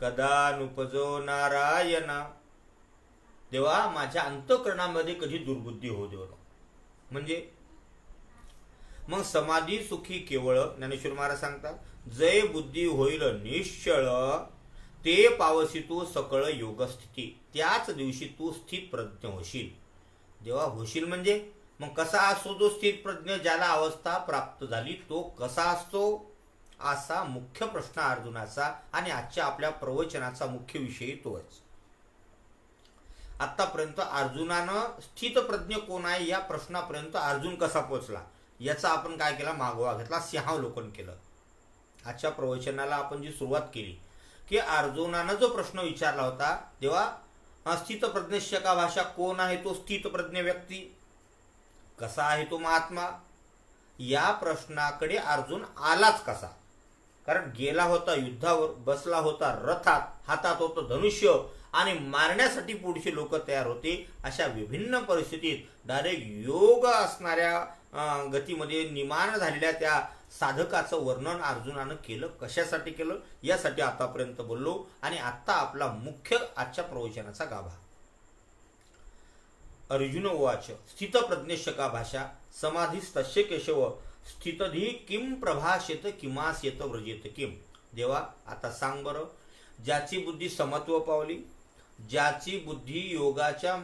कदा नुपजो नारायणा. देवा, माझ्या अंतःकरणामध्ये कधी दुर्बुद्धी होऊ देऊ. म्हणजे मग समाधी सुखी केवळ, ज्ञानेश्वर महाराज सांगतात, जय बुद्धी होईल निश्चळ ते पावसी तू सकळ योग स्थिती. त्याच दिवशी तू स्थित प्रज्ञ होशील. देवा, होशील म्हणजे मग कसा असतो तो स्थित प्रज्ञ, ज्याला अवस्था प्राप्त झाली तो कसा असतो, असा मुख्य प्रश्न अर्जुनाचा आणि आजच्या आपल्या प्रवचनाचा मुख्य विषय तोच. आतापर्यंत अर्जुनानं स्थित प्रज्ञ कोण आहे या प्रश्नापर्यंत अर्जुन कसा पोहोचला याचा आपण काय केला, मागोवा घेतला, सिंहावलोकन केलं. आजच्या प्रवचनाला आपण जी सुरुवात केली की अर्जुनानं जो प्रश्न विचारला होता, तेव्हा स्थित प्रज्ञस्य का भाषा, कोण आहे तो स्थित प्रज्ञ व्यक्ती, कसा आहे तो महात्मा, या प्रश्नाकडे अर्जुन आलाच कसा. कारण गेला होता युद्धावर, बसला होता रथात, हातात होतं धनुष्य आणि मारण्यासाठी पुढचे लोक तयार होते. अशा विभिन्न परिस्थितीत डायरेक्ट योग असणाऱ्या गतीमध्ये निमान झालेल्या त्या साधकाचं वर्णन अर्जुनानं केलं. कशासाठी केलं यासाठी आतापर्यंत बोललो. आणि आता आपला मुख्य आजच्या प्रवचनाचा गाभा. अर्जुन उवाच स्थित प्रज्ञस्य का भाषा समाधिस्तस्य केशव स्थितधी किम प्रभाषेत किमास्येत व्रजेत किम. देवा, आता सांग बरं, ज्याची बुद्धी समत्व पावली, ज्याची बुद्धी योगाच्या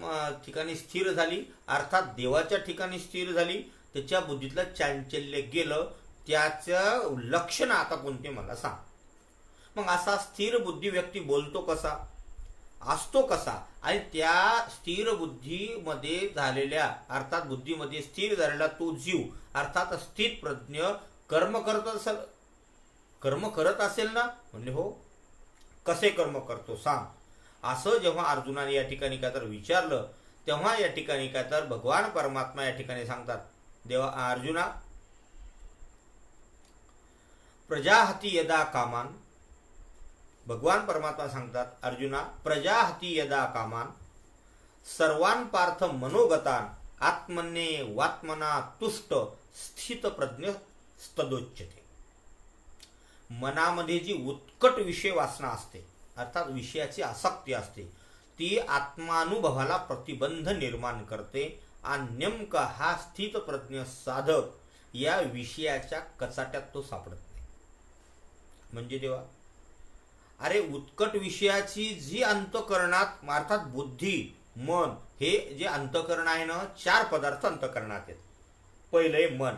ठिकाणी स्थिर झाली, अर्थात देवाच्या ठिकाणी स्थिर झाली, त्याच्या बुद्धीतलं चांचल्य गेलं, त्याचं लक्षण आता कोणते मला सांग. मग असा स्थिर बुद्धी व्यक्ती बोलतो कसा, असतो कसा, आणि त्या स्थिर बुद्धीमध्ये झालेल्या अर्थात बुद्धीमध्ये स्थिर झालेला तो जीव अर्थात स्थित प्रज्ञ कर्म करत असेल ना. म्हणले हो, कसे कर्म करतो सांग. असं जेव्हा अर्जुनाने या ठिकाणी काय तर विचारलं, तेव्हा या ठिकाणी काय तर भगवान परमात्मा या ठिकाणी सांगतात, देवा अर्जुना, प्रजाहती यदा कामान, भगवान परमात्मा सांगतात, अर्जुना प्रजाहती यदा कामान सर्वान पार्थ मनोगतान आत्मने वात्मना तुष्ट स्थित प्रज्ञ स्तदोच्यते. मनामध्ये जी उत्कट विषय वासना असते, अर्थात विषयाची आसक्ती असते, ती आत्मानुभवाला प्रतिबंध निर्माण करते. आणि नेमका हा स्थित प्रज्ञ साधक या विषयाच्या कचाट्यात तो सापडत नाही. म्हणजे देवा, अरे उत्कट विषयाची जी अंतःकरणात अर्थात बुद्धी मन हे जे अंतःकरण आहे ना, 4 पदार्थ अंतःकरणात आहेत. पहिले मन.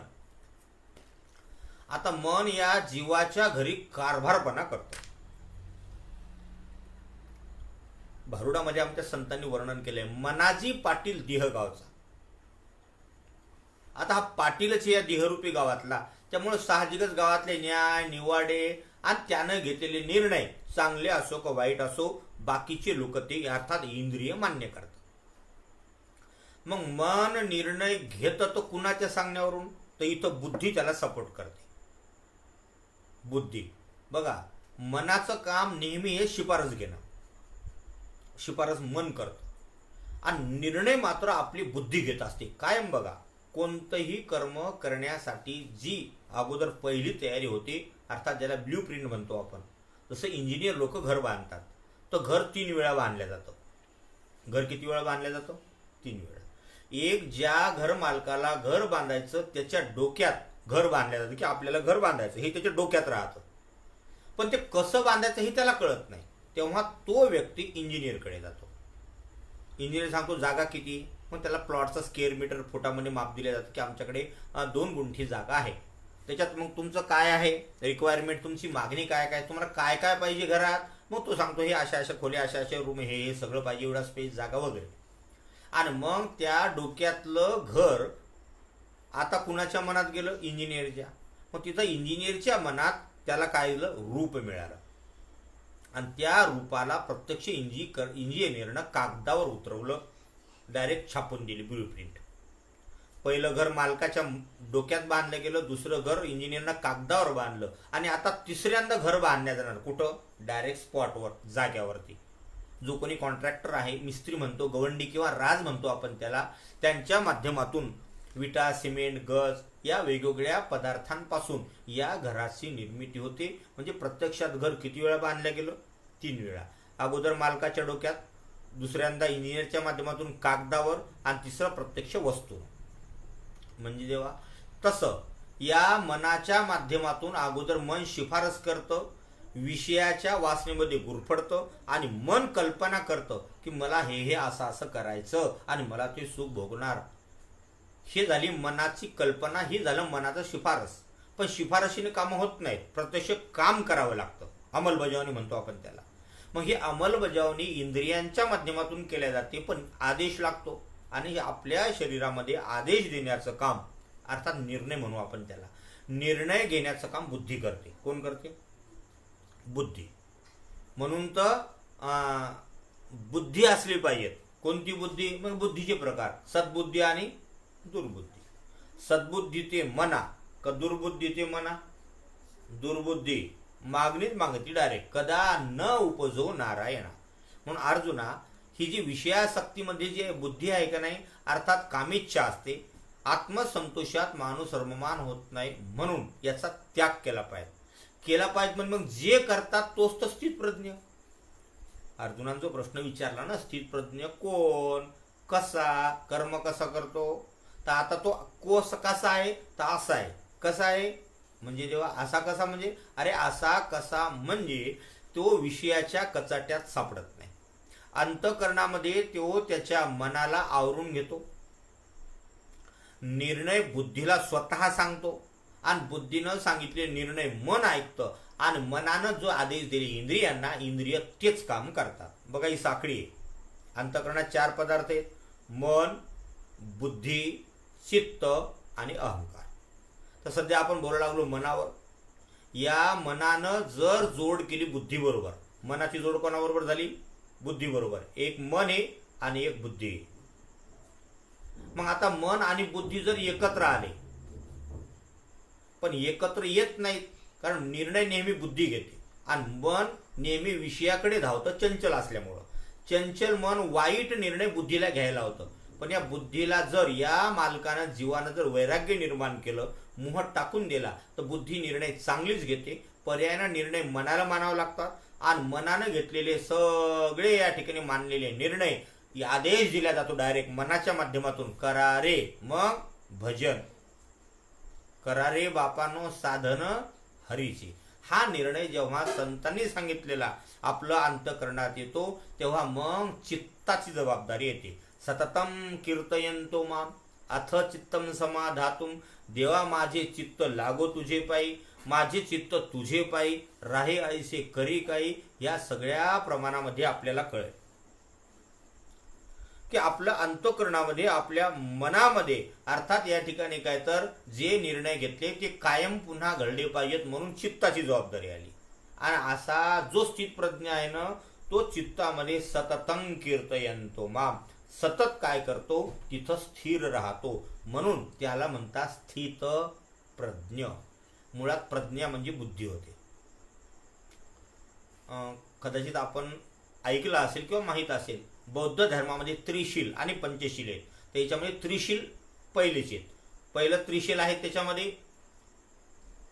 आता मन या जीवाच्या घरी कारभारपणा करतो. भारुडामध्ये आमच्या संतांनी वर्णन केलंय, मनाजी पाटील देह गावचा. आता हा पाटीलच या देहरूपी गावातला, त्यामुळे साहजिकच गावातले न्याय निवाडे आणि त्यानं घेतलेले निर्णय चांगले असो का वाईट असो, बाकीचे लोक ते अर्थात इंद्रिय मान्य करतात. मग मन निर्णय घेत तो कुणाच्या सांगण्यावरून, तर इथं बुद्धी त्याला सपोर्ट करते. बुद्धी बघा, मनाचं काम नेहमी हे शिफारस घेणं, शिफारस मन करतं आणि निर्णय मात्र आपली बुद्धी घेत असते कायम. बघा, कोणतंही कर्म करण्यासाठी जी अगोदर पहिली तयारी होती, अर्थात ज्याला ब्ल्यू प्रिंट म्हणतो आपण, जसं इंजिनियर लोक घर बांधतात, तर घर 3 वेळा बांधलं जातं. घर किती वेळा बांधलं जातं? 3 वेळा. एक ज्या घर मालकाला घर बांधायचं त्याच्या डोक्यात घर बांधलं जातं की आपल्याला घर बांधायचं हे त्याच्या डोक्यात राहतं, पण ते कसं बांधायचं हे त्याला कळत नाही. तेव्हा तो व्यक्ती इंजिनियरकडे जातो. इंजिनियर सांगतो जागा किती, मग त्याला प्लॉटचं स्क्वेअर मीटर फुटामध्ये माप दिलं जातं की आमच्याकडे 2 गुंठी जागा आहे. त्याच्यात मग तुमचं काय आहे रिक्वायरमेंट, तुमची मागणी काय काय, तुम्हाला काय काय पाहिजे घरात, मग तो सांगतो हे अशा अशा खोल्या अशा अशा रूम हे सगळं पाहिजे, एवढा स्पेस जागा वगैरे. आणि मग त्या डोक्यातलं घर आता कुणाच्या मनात गेलं? इंजिनियरच्या. मग तिथं इंजिनियरच्या मनात त्याला काय दिलं? रूप मिळालं आणि त्या रूपाला प्रत्यक्ष इंजिनियरनं कागदावर उतरवलं, डायरेक्ट छापून दिली ब्ल्यू प्रिंट. पहिलं घर मालकाच्या डोक्यात बांधलं गेलं, दुसरं घर इंजिनियरनं कागदावर बांधलं आणि आता तिसऱ्यांदा घर बांधण्यात जाणार कुठं? डायरेक्ट स्पॉटवर, जाग्यावरती. जो कोणी कॉन्ट्रॅक्टर आहे, मिस्त्री म्हणतो, गवंडी किंवा राज म्हणतो आपण त्याला, त्यांच्या माध्यमातून विटा सिमेंट गज या वेगवेगळ्या पदार्थांपासून या घराची निर्मिती होते. म्हणजे प्रत्यक्षात घर किती वेळा बांधलं गेलं? 3 वेळा. अगोदर मालकाच्या डोक्यात, दुसऱ्यांदा इंजिनियरच्या माध्यमातून कागदावर आणि तिसरं प्रत्यक्ष वस्तू. म्हणजे जेव्हा तसं या मनाच्या माध्यमातून अगोदर मन शिफारस करतं, विषयाच्या वासनेमध्ये गुरफडतं आणि मन कल्पना करतं की मला हे असं असं करायचं आणि मला ते सुख भोगणार. हे झाली मनाची कल्पना, ही झालं मनाचं शिफारस. पण शिफारशीने कामं होत नाहीत, प्रत्यक्ष काम करावं लागतं, अंमलबजावणी म्हणतो आपण त्याला. मग ही अंमलबजावणी इंद्रियांच्या माध्यमातून केल्या जाते, पण आदेश लागतो आणि आपल्या शरीरामध्ये आदेश देण्याचं काम अर्थात निर्णय म्हणू आपण त्याला, निर्णय घेण्याचं काम बुद्धी करते. कोण करते? बुद्धी. म्हणून तर बुद्धी असली पाहिजे. कोणती बुद्धी? मग बुद्धीचे प्रकार सद्बुद्धी आणि दुर्बुद्धी. सद्बुद्धी ते मना का दुर्बुद्धी ते मना? दुर्बुद्धी मागणीच मागती डायरेक्ट, कदा न उपजो नारायणा. म्हणून अर्जुना, ही जी विषयासक्तीमध्ये जी बुद्धी आहे का नाही, अर्थात कामिच्छा असते, आत्मसंतोषात माणूस रममान होत नाही, म्हणून याचा त्याग केला पाहिजे. म्हणजे मग जे करतात तोच तर स्थितप्रज्ञ. अर्जुनाने जो प्रश्न विचारला ना, स्थितप्रज्ञ कोण, कसा, कर्म कसा करतो, तर आता तो कसा आहे, तर असा आहे. कसा आहे म्हणजे जेव्हा असा कसा म्हणजे, अरे असा कसा म्हणजे तो विषयाच्या कचाट्यात सापडत नाही. अंतःकरणामध्ये तो त्याच्या मनाला आवरून घेतो, निर्णय बुद्धीला स्वतः सांगतो आणि बुद्धीनं सांगितले निर्णय मन ऐकतं आणि मनानं जो आदेश दिले इंद्रियांना, इंद्रिय तेच काम करतात. बघा ही साखळी आहे. अंतःकरणात 4 पदार्थ आहेत: मन, बुद्धी, चित्त आणि अहंकार. तर सध्या आपण बोलायला लागलो मनावर. या मनानं जर जोड केली बुद्धी बरोबर, मनाची जोड कोणाबरोबर झाली? बुद्धी बरोबर. एक मन आहे आणि एक बुद्धी आहे. मग आता मन आणि बुद्धी जर एकत्र आले, पण एकत्र येत नाहीत, कारण निर्णय नेहमी बुद्धी घेते आणि मन नेहमी विषयाकडे धावतं चंचल असल्यामुळं. चंचल मन वाईट निर्णय बुद्धीला घ्यायला होतं. पण या बुद्धीला जर या मालकानं जीवानं जर वैराग्य निर्माण केलं, मोह टाकून दिला, तर बुद्धी निर्णय चांगलीच घेते. पर्यायानं निर्णय मनाला मानावं लागतात आणि मनानं घेतलेले सगळे या ठिकाणी मानलेले निर्णय आदेश दिला जातो डायरेक्ट मनाच्या माध्यमातून, करा रे मग भजन, करा रे बापानो साधन हरीची. हा निर्णय जेव्हा संतांनी सांगितलेला आपलं अंतःकरणात येतो तेव्हा मग चित्ताची जबाबदारी येते. सततम कीर्तयंतो माम अथ चित्तम समाधातुम. देवा माझे चित्त लागो तुझे पायी, माझे चित्त तुझे पायी, राहे ऐसे करी काही. या सगळ्या प्रमाणामध्ये आपल्याला कळेल की आपल्या अंतःकरणामध्ये आपल्या मनामध्ये अर्थात या ठिकाणी काय तर जे निर्णय घेतले ते कायम पुन्हा घडले पाहिजेत म्हणून चित्ताची जबाबदारी आली. आणि असा जो स्थित प्रज्ञ आहे ना तो चित्तामध्ये सततं कीर्तयंतो माम, सतत काय करतो तिथं स्थिर राहतो म्हणून त्याला म्हणतात स्थित प्रज्ञ. मुळात प्रज्ञा म्हणजे बुद्धी होते. कदाचित आपण ऐकलं असेल किंवा माहीत असेल बौद्ध धर्मामध्ये त्रिशील आणि पंचशील आहेत. त्याच्यामध्ये त्रिशील पहिलेच आहेत. पहिलं त्रिशील आहे त्याच्यामध्ये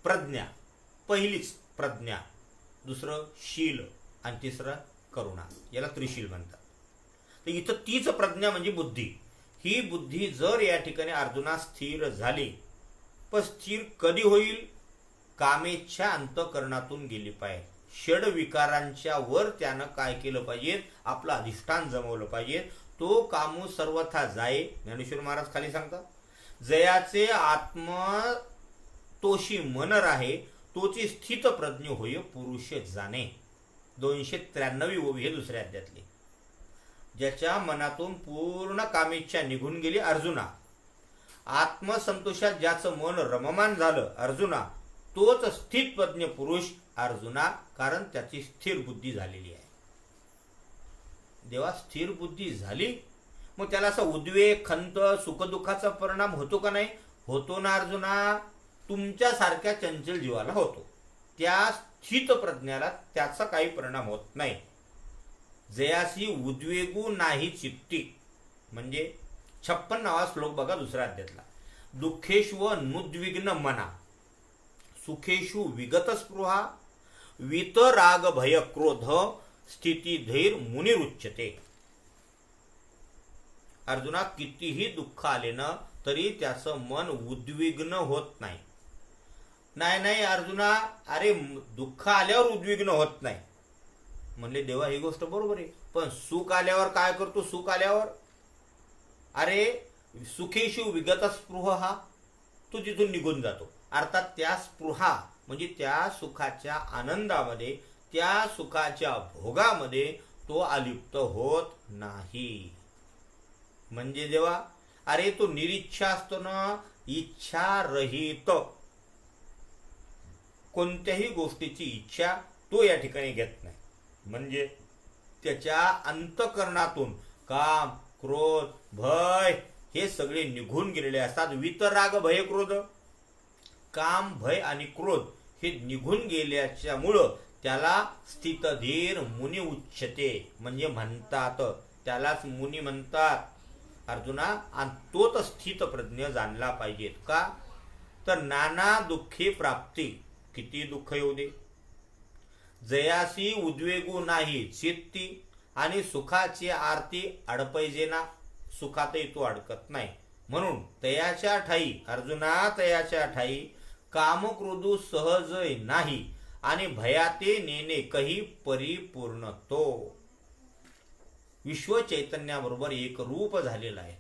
प्रज्ञा, पहिलीच प्रज्ञा, दुसरं शील आणि तिसरं करुणा, याला त्रिशील म्हणतात. तर इथं तीच प्रज्ञा म्हणजे बुद्धी. ही बुद्धी जर या ठिकाणी अर्जुना स्थिर झाली, पण स्थिर कधी होईल? कामेच्छा अंतःकरणातून गेली पाहिजे. षड विकारांच्या वर त्यानं काय केलं पाहिजे? आपलं अधिष्ठान जमवलं पाहिजे. तो कामू सर्वथा जाये. ज्ञानेश्वर महाराज खाली सांगतात, जयाचे आत्म तोशी मन राहे, तोची स्थित प्रज्ञ होय पुरुष जाणे. 293 ओवी हे दुसऱ्या अध्यायातली. ज्याच्या मनातून पूर्ण कामेच्छा निघून गेली अर्जुना, आत्मसंतोषात ज्याचं मन रममान झालं अर्जुना, तोच स्थित प्रज्ञ पुरुष अर्जुना, कारण त्याची स्थिर बुद्धी झालेली आहे. देवा स्थिर बुद्धी झाली मग त्याला असं उद्वेग, खंत, सुखदुःखाचा परिणाम होतो का नाही? होतो ना अर्जुना. तुमच्यासारख्या चंचल जीवाला होतो. त्या स्थित प्रज्ञाला त्याचा काही परिणाम होत नाही. जयासी उद्वेगू नाही चित्ती, म्हणजे 56वा श्लोक बघा दुसऱ्या अध्यायातला. दुःखेषु नुद्विग्न मना, सुखेषु विगत स्पृहा, वितराग भय क्रोध, स्थिती धैर्य मुनिरुच्यते. अर्जुना, कितीही दुःख आले ना तरी त्याचं मन उद्विग्न होत नाही. नाही अर्जुना, अरे दुःख आल्यावर उद्विग्न होत नाही. म्हणले देवा ही गोष्ट बरोबर आहे, पण सुख आल्यावर काय करतो? सुख आल्यावर अरे सुखेषु विगत स्पृहा, तो तिथून निघून जातो. अर्थात त्या स्पृहा म्हणजे त्या सुखाच्या आनंदामध्ये, त्या सुखाच्या भोगामध्ये तो अलिप्त होत नाही. म्हणजे देवा अरे तो निरिच्छा असतो ना, इच्छा रहित, कोणत्याही गोष्टीची इच्छा तो या ठिकाणी घेत नाही. म्हणजे त्याच्या अंतःकरणातून काम, क्रोध, भय हे सगळे निघून गेलेले असतात. वितराग भय क्रोध, काम, भय आणि क्रोध हे निघून गेल्याच्यामुळं त्याला स्थितधीर मुनी उच्यते, म्हणजे म्हणतात, त्यालाच मुनी म्हणतात. अर्जुना, आणि तोच स्थित प्रज्ञ जाणला पाहिजेत. का तर नाना दुःखे प्राप्ती, किती दुःख येऊ दे, जयासी उद्वेगू नाही चित्ती, आणि सुखाची आरती अडपैजेना, सुखातही तो अडकत नाही. म्हणून तयाच्या ठाई अर्जुना, तयाच्या ठाई कामक्रोधू सहज नाही, आणि भयाते नेणे कही परिपूर्ण तो. विश्व चैतन्याबरोबर एक रूप झालेला आहे.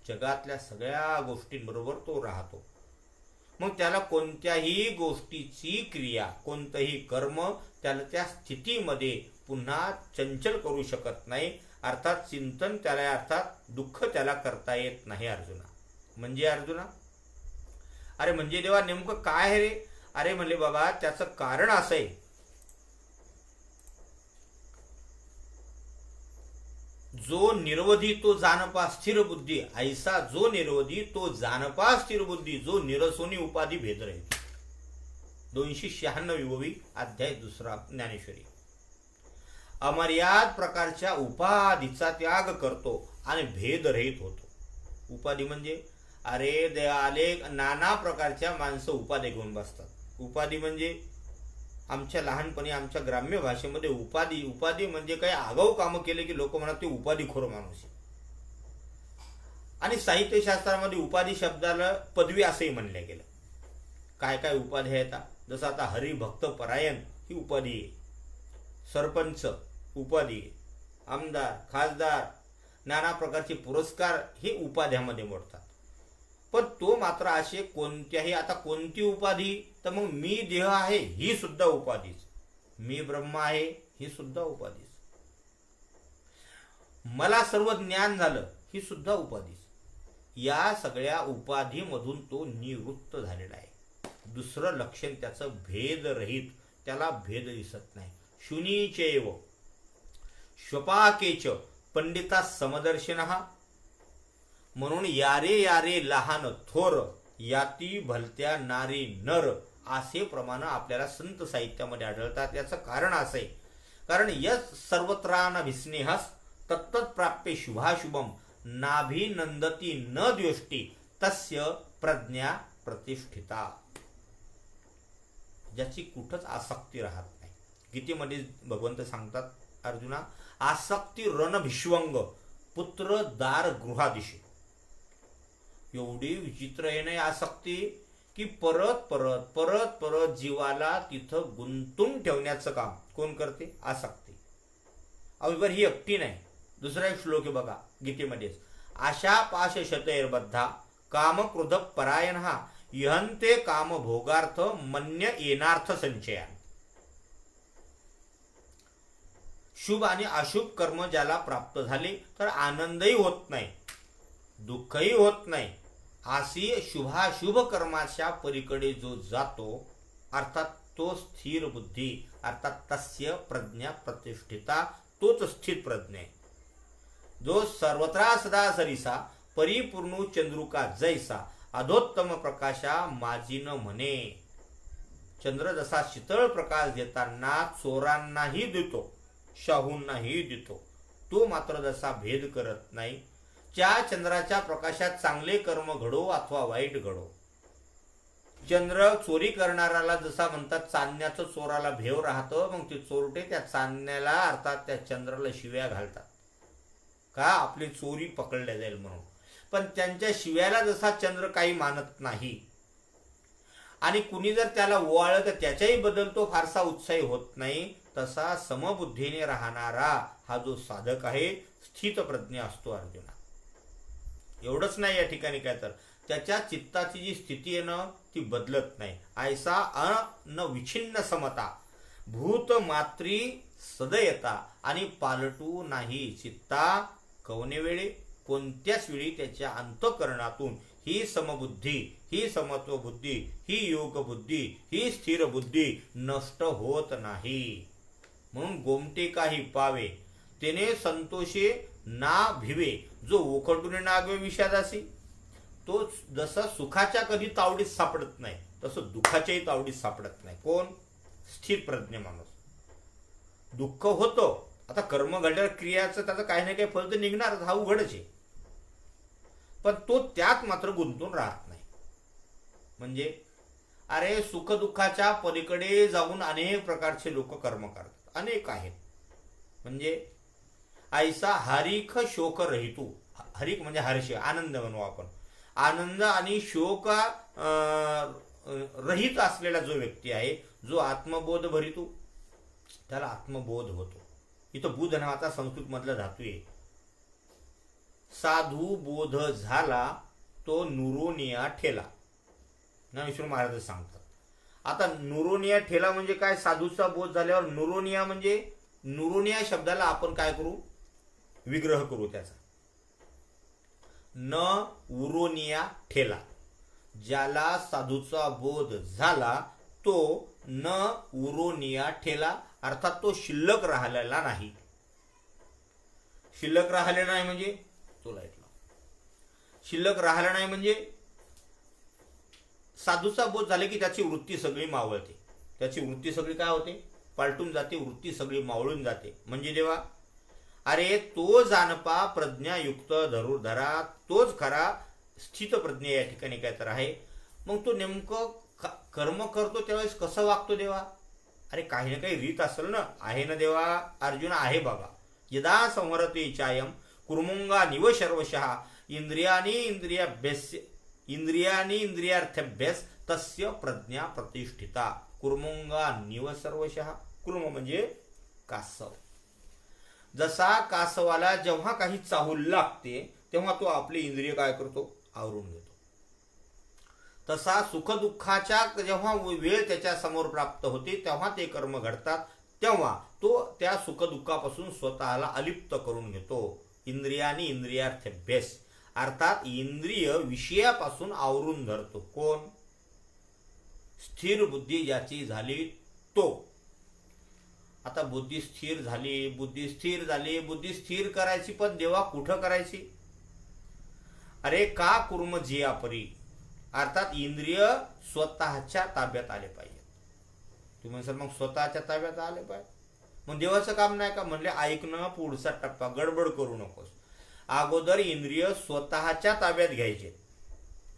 जगातल्या सगळ्या गोष्टींबरोबर तो राहतो. मग त्याला कोणत्याही गोष्टीची क्रिया, कोणतंही कर्म त्याला त्या स्थितीमध्ये पुन्हा चंचल करू शकत नाही. अर्थात चिंतन त्याला, अर्थात दुःख त्याला करता येत नाही अर्जुना. म्हणजे अर्जुना, अरे म्हणजे देवा नेमकं काय आहे रे? अरे म्हणले बाबा त्याचं कारण असं आहे, जो निरवधी तो जानपा स्थिर बुद्धी, ऐसा जो निरवधी तो जानपा स्थिर बुद्धी, जो निरसोनी उपाधी भेद रहित. 296 अध्याय 2 ज्ञानेश्वरी. अमर्याद प्रकारच्या उपाधीचा त्याग करतो आणि भेद रहित होतो. उपाधी म्हणजे अरे देवाले नाना प्रकारच्या माणसं उपाधी घेऊन बसतात. उपाधी म्हणजे आमच्या लहानपणी आमच्या ग्राम्य भाषेमध्ये उपाधी म्हणजे काही आगाऊ कामं केले की लोक म्हणतात ते उपाधीखोर माणूस. आणि साहित्यशास्त्रामध्ये उपाधी शब्दाला पदवी असंही म्हणलं गेलं. काय काय उपाध्या येतात? जसं आता हरिभक्त परायण ही उपाधी आहे, सरपंच उपाधी आहे, आमदार, खासदार, नाना प्रकारचे पुरस्कार हे उपाध्यामध्ये मोडतात. पण तो मात्र असे कोणत्याही, आता कोणती उपाधी, तर मग मी देह आहे ही सुद्धा उपाधीच, मी ब्रह्म आहे ही सुद्धा उपाधीच, मला सर्व ज्ञान झालं ही सुद्धा उपाधीच. या सगळ्या उपाधीमधून तो निवृत्त झालेला आहे. दुसरं लक्षण त्याचं भेदरहित, त्याला भेद दिसत नाही. शुनीचैव श्वपाकेच पंडिता समदर्शन. म्हणून यारे यारे लहान थोर याती भलत्या नारी नर असे प्रमाण आपल्याला संत साहित्यामध्ये आढळतात. याचं कारण असं आहे, कारण यस सर्वत्रानभिस्नेहस तत्तत् प्राप्ये शुभाशुभम नाभिनंदती न द्वेष्टी तस्य प्रज्ञा प्रतिष्ठिता. ज्याची कुठंच आसक्ती राहत नाही. गीतेमध्ये भगवंत सांगतात, अर्जुना आसक्ती रणभिष्वंग पुत्र दार गृहादिशी. एवढी विचित्र आहे नाही आसक्ती की परत परत परत परत जीवाला तिथं गुंतून ठेवण्याचं काम कोण करते? आसक्ती. अविबर ही एकटी नाही. दुसरा एक श्लोक आहे बघा गीतेमध्येच, आशा पाश शतैर्बद्धा काम क्रोध परायण हा इहंते काम भोगार्थ मन्य येनार्थ संचया. शुभ आणि अशुभ कर्म ज्याला प्राप्त झाले तर आनंदही होत नाही, दुःखही होत नाही. अशी शुभाशुभ कर्माच्या पलीकडे जो जातो, अर्थात तो स्थिर बुद्धी, अर्थात तस्य प्रज्ञा प्रतिष्ठिता, तोच स्थित प्रज्ञ आहे. जो सर्वत्रा सदा सरिसा परिपूर्ण चंद्रुका जैसा अधोत्तम प्रकाशा माजीन म्हणे. चंद्र जसा शीतळ प्रकाश देताना चोरांनाही देतो, शाहूंनाही देतो, तो मात्र जसा भेद करत नाही. त्या चंद्राच्या प्रकाशात चांगले कर्म घडो अथवा वाईट घडो. चंद्र चोरी करणाऱ्याला जसा म्हणतात चांदण्याचं चोराला भेव राहतं, मग ते चोरटे त्या चांदण्याला अर्थात त्या चंद्राला शिव्या घालतात का आपली चोरी पकडल्या जाईल म्हणून. पण त्यांच्या शिव्याला जसा चंद्र काही मानत नाही आणि कुणी जर त्याला ओवाळलं तर त्याच्याही बद्दल तो फारसा उत्साही होत नाही, तसा समबुद्धीने राहणारा हा जो साधक आहे स्थित प्रज्ञ असतो अर्जुना. एवढंच नाही, या ठिकाणी काय तर त्याच्या चित्ताची जी स्थिती आहे ना ती बदलत नाही. ऐसा अन विच्छिन्न समता भूत मात्री सदयता आणि पालटू नाही चित्ता. कवने वेळी कोणत्याच वेळी त्याच्या अंतःकरणातून ही समबुद्धी, ही समत्व बुद्धी, ही योग बुद्धी, ही स्थिर बुद्धी नष्ट होत नाही. म्हणून गोमटे काही पावे तेने संतोषे ना भिवे, जो ओखटून नागवे विषादासी. तो जसं सुखाच्या कधी तावडीत सापडत नाही तसं दुःखाच्याही तावडीत सापडत नाही. कोण? स्थित प्रज्ञ माणूस. दुःख होतं, आता कर्म घडल्यावर क्रियाचं त्याचं काही ना काही फळ तर निघणार, हा उघडच आहे, पण तो त्यात मात्र गुंतून राहत नाही. म्हणजे अरे सुख दुःखाच्या पलीकडे जाऊन अनेक प्रकारचे लोक कर्म करतात, अनेक आहेत. म्हणजे ऐसा हरिख शोक रहितू. हरिक म्हणजे हर्ष, आनंद म्हणू आपण. आनंद आणि शोक रहित असलेला जो व्यक्ती आहे, जो आत्मबोध भरितो, त्याला आत्मबोध होतो. इथं बुध नावाचा संस्कृत मधला धातू आहे. साधू बोध झाला तो नुरोनिया ठेला, ज्ञानेश्वर महाराज सांगतात. आता नुरोनिया ठेला म्हणजे काय? साधूचा बोध झाल्यावर नुरोनिया म्हणजे, नुरोनिया शब्दाला आपण काय करू? विग्रह करू त्याचा. न उरोनिया ठेला, ज्याला साधूचा बोध झाला तो न उरोनिया ठेला, अर्थात तो शिल्लक राहिलेला नाही. शिल्लक राहिलेला नाही म्हणजे तुला ऐकलं, शिल्लक राहिला नाही म्हणजे साधूचा बोध झाले की त्याची वृत्ती सगळी मावळते. त्याची वृत्ती सगळी काय होते? पालटून जाते, वृत्ती सगळी मावळून जाते. म्हणजे देवा, अरे तो जानपा प्रज्ञायुक्त धरुर्धरा, तोच खरा स्थित प्रज्ञा या ठिकाणी काय तर आहे. मग तो नेमकं कर्म करतो त्यावेळेस कसं वागतो देवा? अरे काही ना काही रीत असेल ना, आहे ना देवा? अर्जुन आहे बघा. यदा संहरते चायम कुर्मुंगा निव शर्वशः इंद्रियानी इंद्रियाभ्यास इंद्रियार्थ्यभ्यास तस्य प्रज्ञा प्रतिष्ठिता कुर्मुंगा निव सर्वशः. कुर्म म्हणजे कासव. जसा कासवाला जेव्हा काही चाहूल लागते तेव्हा तो आपली इंद्रिय काय करतो, आवरून घेतो. तसा सुखदुःखाच्या जेव्हा वेळ त्याच्या समोर प्राप्त होते तेव्हा ते कर्म घडतात, तेव्हा तो त्या सुखदुःखापासून स्वतःला अलिप्त करून घेतो. इंद्रियानी इंद्रियार्थभ्यस, अर्थात इंद्रिय विषयापासून आवरून धरतो. कोण? स्थिर बुद्धी ज्याची झाली तो. आता बुद्धी स्थिर झाली, बुद्धी स्थिर करायची, पण देवा कुठं करायची? अरे का कुर्म जिया परी, अर्थात इंद्रिय स्वतःच्या ताब्यात आले पाहिजे. तुम्ही सर मग स्वतःच्या ताब्यात आले पाहिजे, मग देवाचं काम नाही का? म्हणले ऐकणं पुढचा टप्पा, गडबड करू नकोस. अगोदर इंद्रिय स्वतःच्या ताब्यात घ्यायचे.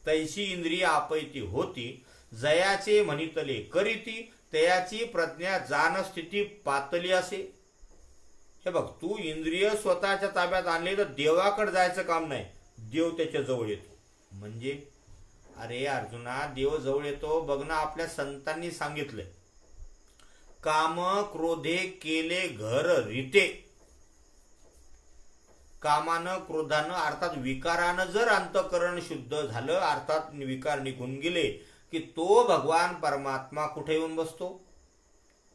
तैशी इंद्रिय आपैती होती, जयाचे म्हणितले करीती, तयाची प्रज्ञा जाण स्थिती पातली असे. हे बघ, तू इंद्रिय स्वतःच्या ताब्यात आणले तर देवाकडे जायचं काम नाही, देव त्याच्या जवळ येतो. म्हणजे अरे अर्जुना, देव जवळ येतो बघ ना. आपल्या संतांनी सांगितलंय, काम क्रोधे केले घर रीते. कामानं क्रोधानं अर्थात विकारानं जर अंतःकरण शुद्ध झालं, अर्थात विकार निघून गेले, की तो भगवान परमात्मा कुठे येऊन बसतो?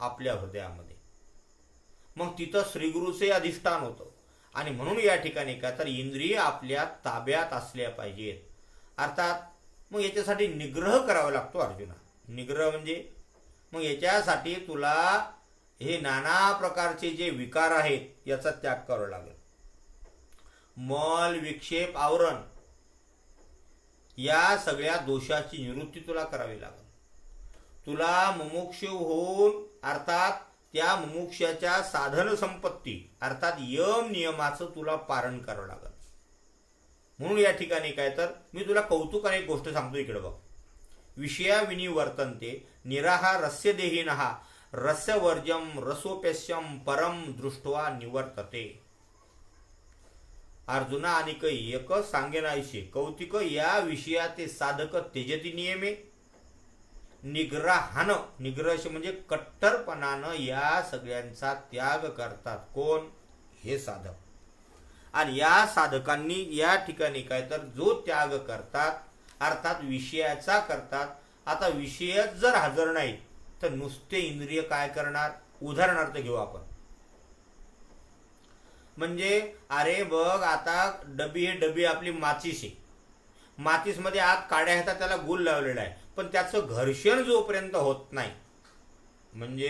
आपल्या हृदयामध्ये. मग तिथं श्रीगुरूचे अधिष्ठान होतं. आणि म्हणून या ठिकाणी काय तर इंद्रिय आपल्या ताब्यात असल्या पाहिजेत. अर्थात मग याच्यासाठी निग्रह करावा लागतो अर्जुना. निग्रह म्हणजे मग याच्यासाठी तुला हे नाना प्रकारचे जे विकार आहेत याचा त्याग करावा लागेल. मल, विक्षेप, आवरण या सगळ्या दोषाची निवृत्ती तुला करावी लागेल. तुला मुमुक्षु होऊन अर्थात त्या मुमुक्षाच्या साधन संपत्ती अर्थात यम नियमाचं तुला पालन करावं लागेल. म्हणून या ठिकाणी काय तर मी तुला कौतुकाने एक गोष्ट सांगतो, इकडे बघ. विषया वर्तन्ते निराहा रस्य देहिनः रस्यवर्जम रसोपेश्यम परम दृष्ट्वा निवर्तते. अर्जुना आणि एक सांगेनायशे कौतिक या विषयाचे साधक तेजती नियमे निग्रहानं, निग्रह म्हणजे कट्टरपणानं या सगळ्यांचा त्याग करतात. कोण? हे साधक. आणि या साधकांनी या ठिकाणी काय तर जो त्याग करतात अर्थात विषयाचा करतात. आता विषयच जर हजर नाही तर नुसते इंद्रिय काय करणार? उदाहरणार्थ घेऊ आपण. म्हणजे अरे बघ, आता डबी, हे डबी आपली माचीस आहे. माचीसमध्ये आत काड्या आहेत, त्याला गुल लावलेला आहे, पण त्याचं घर्षण जोपर्यंत होत नाही म्हणजे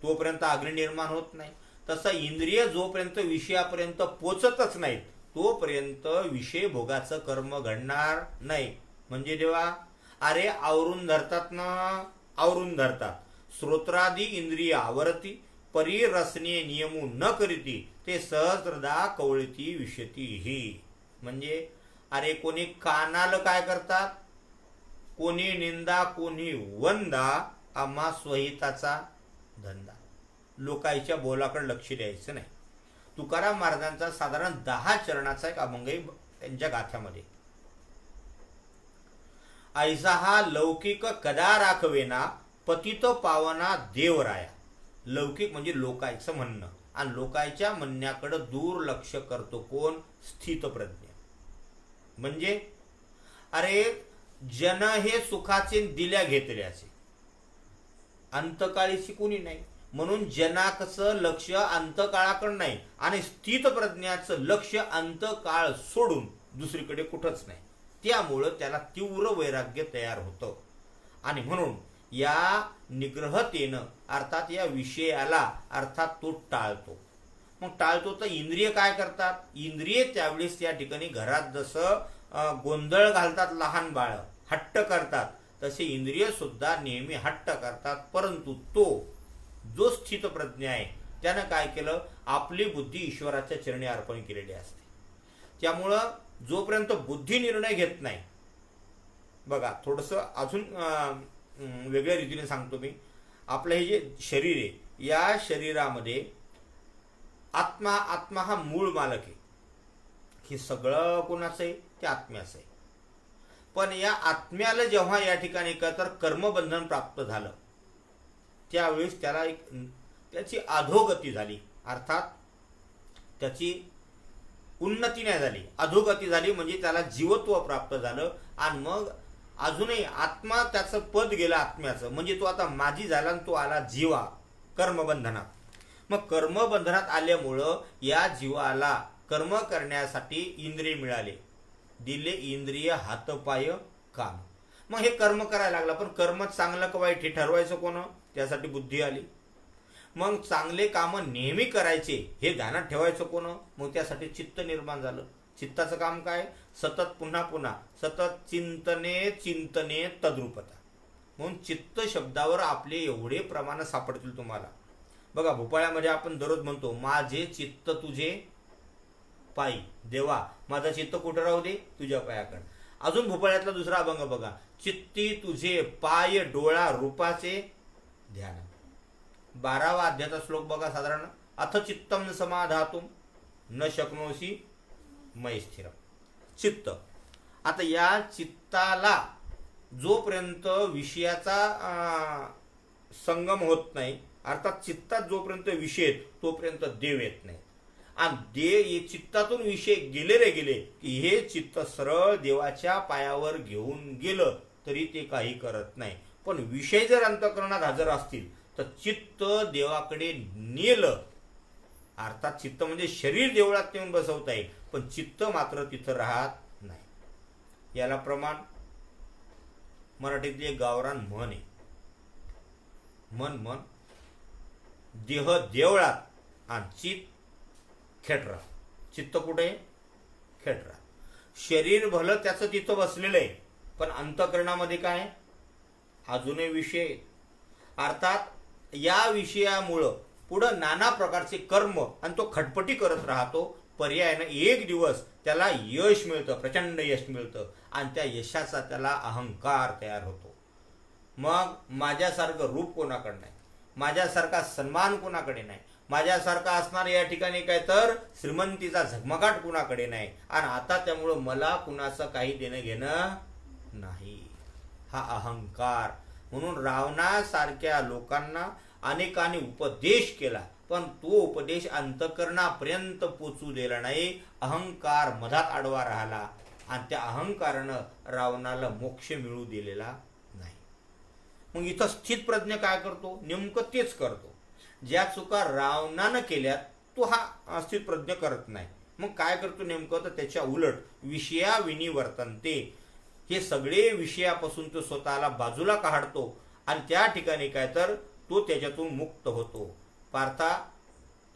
तोपर्यंत अग्नी निर्माण होत नाही. तसं इंद्रिय जोपर्यंत विषयापर्यंत पोचतच नाही तोपर्यंत विषय भोगाचं कर्म घडणार नाही. म्हणजे देवा अरे आवरून धरतात ना, आवरून धरतात. श्रोत्रादी इंद्रिय आवरती परिरसने नियमू न करीती ते सहस्रदा कवळती विशती ही. म्हणजे अरे कोणी कानाला काय करतात, कोणी निंदा कोणी वंदा, आम्हा स्वहिताचा धंदा. लोकांच्या बोलाकडे लक्ष द्यायचं नाही. तुकाराम महाराजांचा साधारण 10 चरणाचा एक अभंग आहे त्यांच्या गाथ्यामध्ये. ऐसा हा लौकिक कदा राखवेना पतित पावना देवराया. लौकिक म्हणजे लोकांचं म्हणणं, आणि लोकांच्या म्हणण्याकडे दुर्लक्ष करतो कोण? स्थितप्रज्ञ. म्हणजे अरे जन हे सुखाचे दिल्या घेतल्याचे, अंतकाळीची कोणी नाही. म्हणून जनाचं लक्ष अंतकाळाकडे नाही आणि स्थितप्रज्ञाचं लक्ष अंतकाळ सोडून दुसरीकडे कुठंच नाही. त्यामुळं त्याला तीव्र वैराग्य तयार होतं. आणि म्हणून या निग्रहतेनं अर्थात या विषयाला अर्थात तो टाळतो. मग टाळतो तर इंद्रिय काय करतात? इंद्रिय त्यावेळेस या ठिकाणी घरात जसं गोंधळ घालतात लहान बाळ, हट्ट करतात, तसे इंद्रिय सुद्धा नेहमी हट्ट करतात. परंतु तो जो स्थितप्रज्ञ आहे त्यानं काय केलं? आपली बुद्धी ईश्वराच्या चरणी अर्पण केलेली असते. त्यामुळं जोपर्यंत बुद्धी निर्णय घेत नाही, बघा थोडंसं अजून वेगळ्या रीतीने सांगतो मी. आपलं हे जे शरीर आहे या शरीरामध्ये आत्मा, आत्मा हा मूळ मालक आहे. हे सगळं कोणाचं आहे? ते आत्म्याचं आहे. पण या आत्म्याला जेव्हा या ठिकाणी काय तर कर्मबंधन प्राप्त झालं त्यावेळेस त्याला त्याची अधोगती झाली, अर्थात त्याची उन्नती नाही झाली, अधोगती झाली. म्हणजे त्याला जीवत्व प्राप्त झालं आणि मग अजूनही आत्मा त्याचं पद गेलं आत्म्याचं, म्हणजे तो आता माझी झाला आणि तो आला जीवा कर्मबंधनात. मग कर्मबंधनात आल्यामुळं या जीवाला कर्म करण्यासाठी इंद्रिय मिळाले, दिले इंद्रिय हातपाय काम. मग हे कर्म करायला लागला. पण कर्म चांगलं का वाईट हे ठरवायचं कोण? त्यासाठी बुद्धी आली. मग चांगले काम नेहमी करायचे हे ध्यानात ठेवायचं कोण? मग त्यासाठी चित्त निर्माण झालं. चित्ताचं काम काय? सतत पुन्हा पुन्हा सतत चिंतने चिंतने तद्रूपता. म्हणून चित्त शब्दावर आपले एवढे प्रमाण सापडतील तुम्हाला. बघा भोपाळ्यामध्ये आपण दररोज म्हणतो माझे चित्त तुझे पायी. देवा माझं चित्त कुठं राहू दे? तुझ्या पायाकडे. अजून भोपाळ्यातला दुसरा अभंग बघा, चित्ती तुझे पाय डोळा रूपाचे ध्यान. 12वा अध्यायाचा श्लोक बघा साधारण, अथ चित्तम समाधातुम न शक्नोसी मय स्थिरम. चित्त, आता या चित्ताला जोपर्यंत विषयाचा संगम होत नाही, अर्थात चित्तात जोपर्यंत विषय येत तोपर्यंत देव येत नाही. आणि चित्तातून विषय गेले रे गेले की हे चित्त सरळ देवाच्या पायावर घेऊन गेलं तरी ते काही करत नाही. पण विषय जर अंतःकरणात हजर असतील तर चित्त देवाकडे नेलं. अर्थात चित्त म्हणजे शरीर देवळात नेऊन बसवता येईल, पण चित्त मात्र तिथं राहत नाही. याला प्रमाण मराठीतली एक गावरान म्हण आहे, मन देह देवळात आणि चित्त खेटरा. चित्त कुठे? खेटरा. शरीर भलं त्याचं तिथं बसलेलं आहे, पण अंतःकरणामध्ये काय? अजूनही विषय. अर्थात या विषयामुळं पुढं नाना प्रकारचे कर्म आणि तो खटपटी करत राहतो. पर्यायानं एक दिवस त्याला यश मिळतं, प्रचंड यश मिळतं आणि त्या यशाचा त्याला अहंकार तयार होतो. मग माझ्यासारखं रूप कोणाकडे नाही, माझ्यासारखा सन्मान कोणाकडे नाही, माझ्यासारखा असणार या ठिकाणी काय तर श्रीमंतीचा झगमगाट कुणाकडे नाही. आणि आता त्यामुळं मला कुणाचं काही देणं घेणं नाही, हा अहंकार. म्हणून रावणासारख्या लोकांना अनेकांनी उपदेश केला, पण तो उपदेश अंतःकरणापर्यंत पोचू दिला नाही. अहंकार मधात आडवा राहिला आणि त्या अहंकारानं रावणाला मोक्ष मिळू दिलेला नाही. मग इथं स्थित प्रज्ञ काय करतो? नेमकं तेच करतो. ज्या चुका रावणानं केल्यात तो हा स्थित प्रज्ञ करत नाही. मग काय करतो नेमकं? तर त्याच्या उलट विषयाविनी वर्तनते. हे सगळे विषयापासून तो स्वतःला बाजूला काढतो आणि त्या ठिकाणी काय तर तो त्याच्यातून मुक्त होतो. पार्था,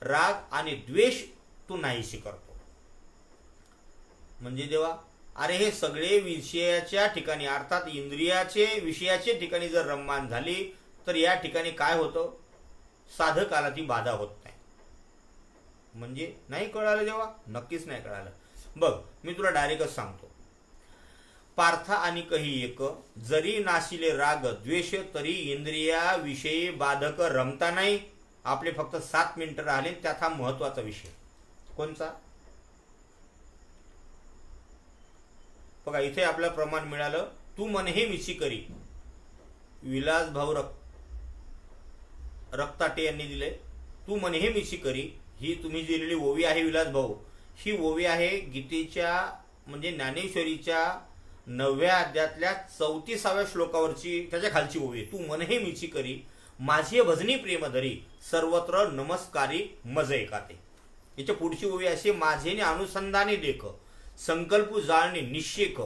राग आणि द्वेष तो नाहीशी करतो. म्हणजे देवा, अरे हे सगळे विषयाच्या ठिकाणी अर्थात इंद्रियाचे विषयाचे ठिकाणी जर रममाण झाली तर या ठिकाणी काय होतं? साधकाला ती बाधा होत नाही. म्हणजे नाही कळालं देवा? नक्कीच नाही कळालं. बघ मी तुला डायरेक्टच सांगतो. पार्थ आणि कही एक, जरी नाशिले राग द्वेष तरी इंद्रिया विषयी बाधक रमता नाही. आपले फक्त 7 मिनिटं राहिले, त्यात हा महत्वाचा विषय कोणचा? बघा इथे आपलं प्रमाण मिळालं, तू मन हे मिची करी. विलास भाऊ रक्ताटे यांनी दिले. तू मन हे मिची करी ही तुम्ही दिलेली ओवी आहे विलास भाऊ. ही ओवी आहे गीतेच्या म्हणजे ज्ञानेश्वरीच्या 9व्या अध्यायातल्या 34व्या श्लोकावरची, त्याच्या खालची ओवी. तू मन हे मिची करी माझे भजनी प्रेम धरी सर्वत्र नमस्कारी मज एकाते. याच्या पुढची ओवी अशी, माझेने अनुसंधाने देख संकल्प जाळणे निश्चेक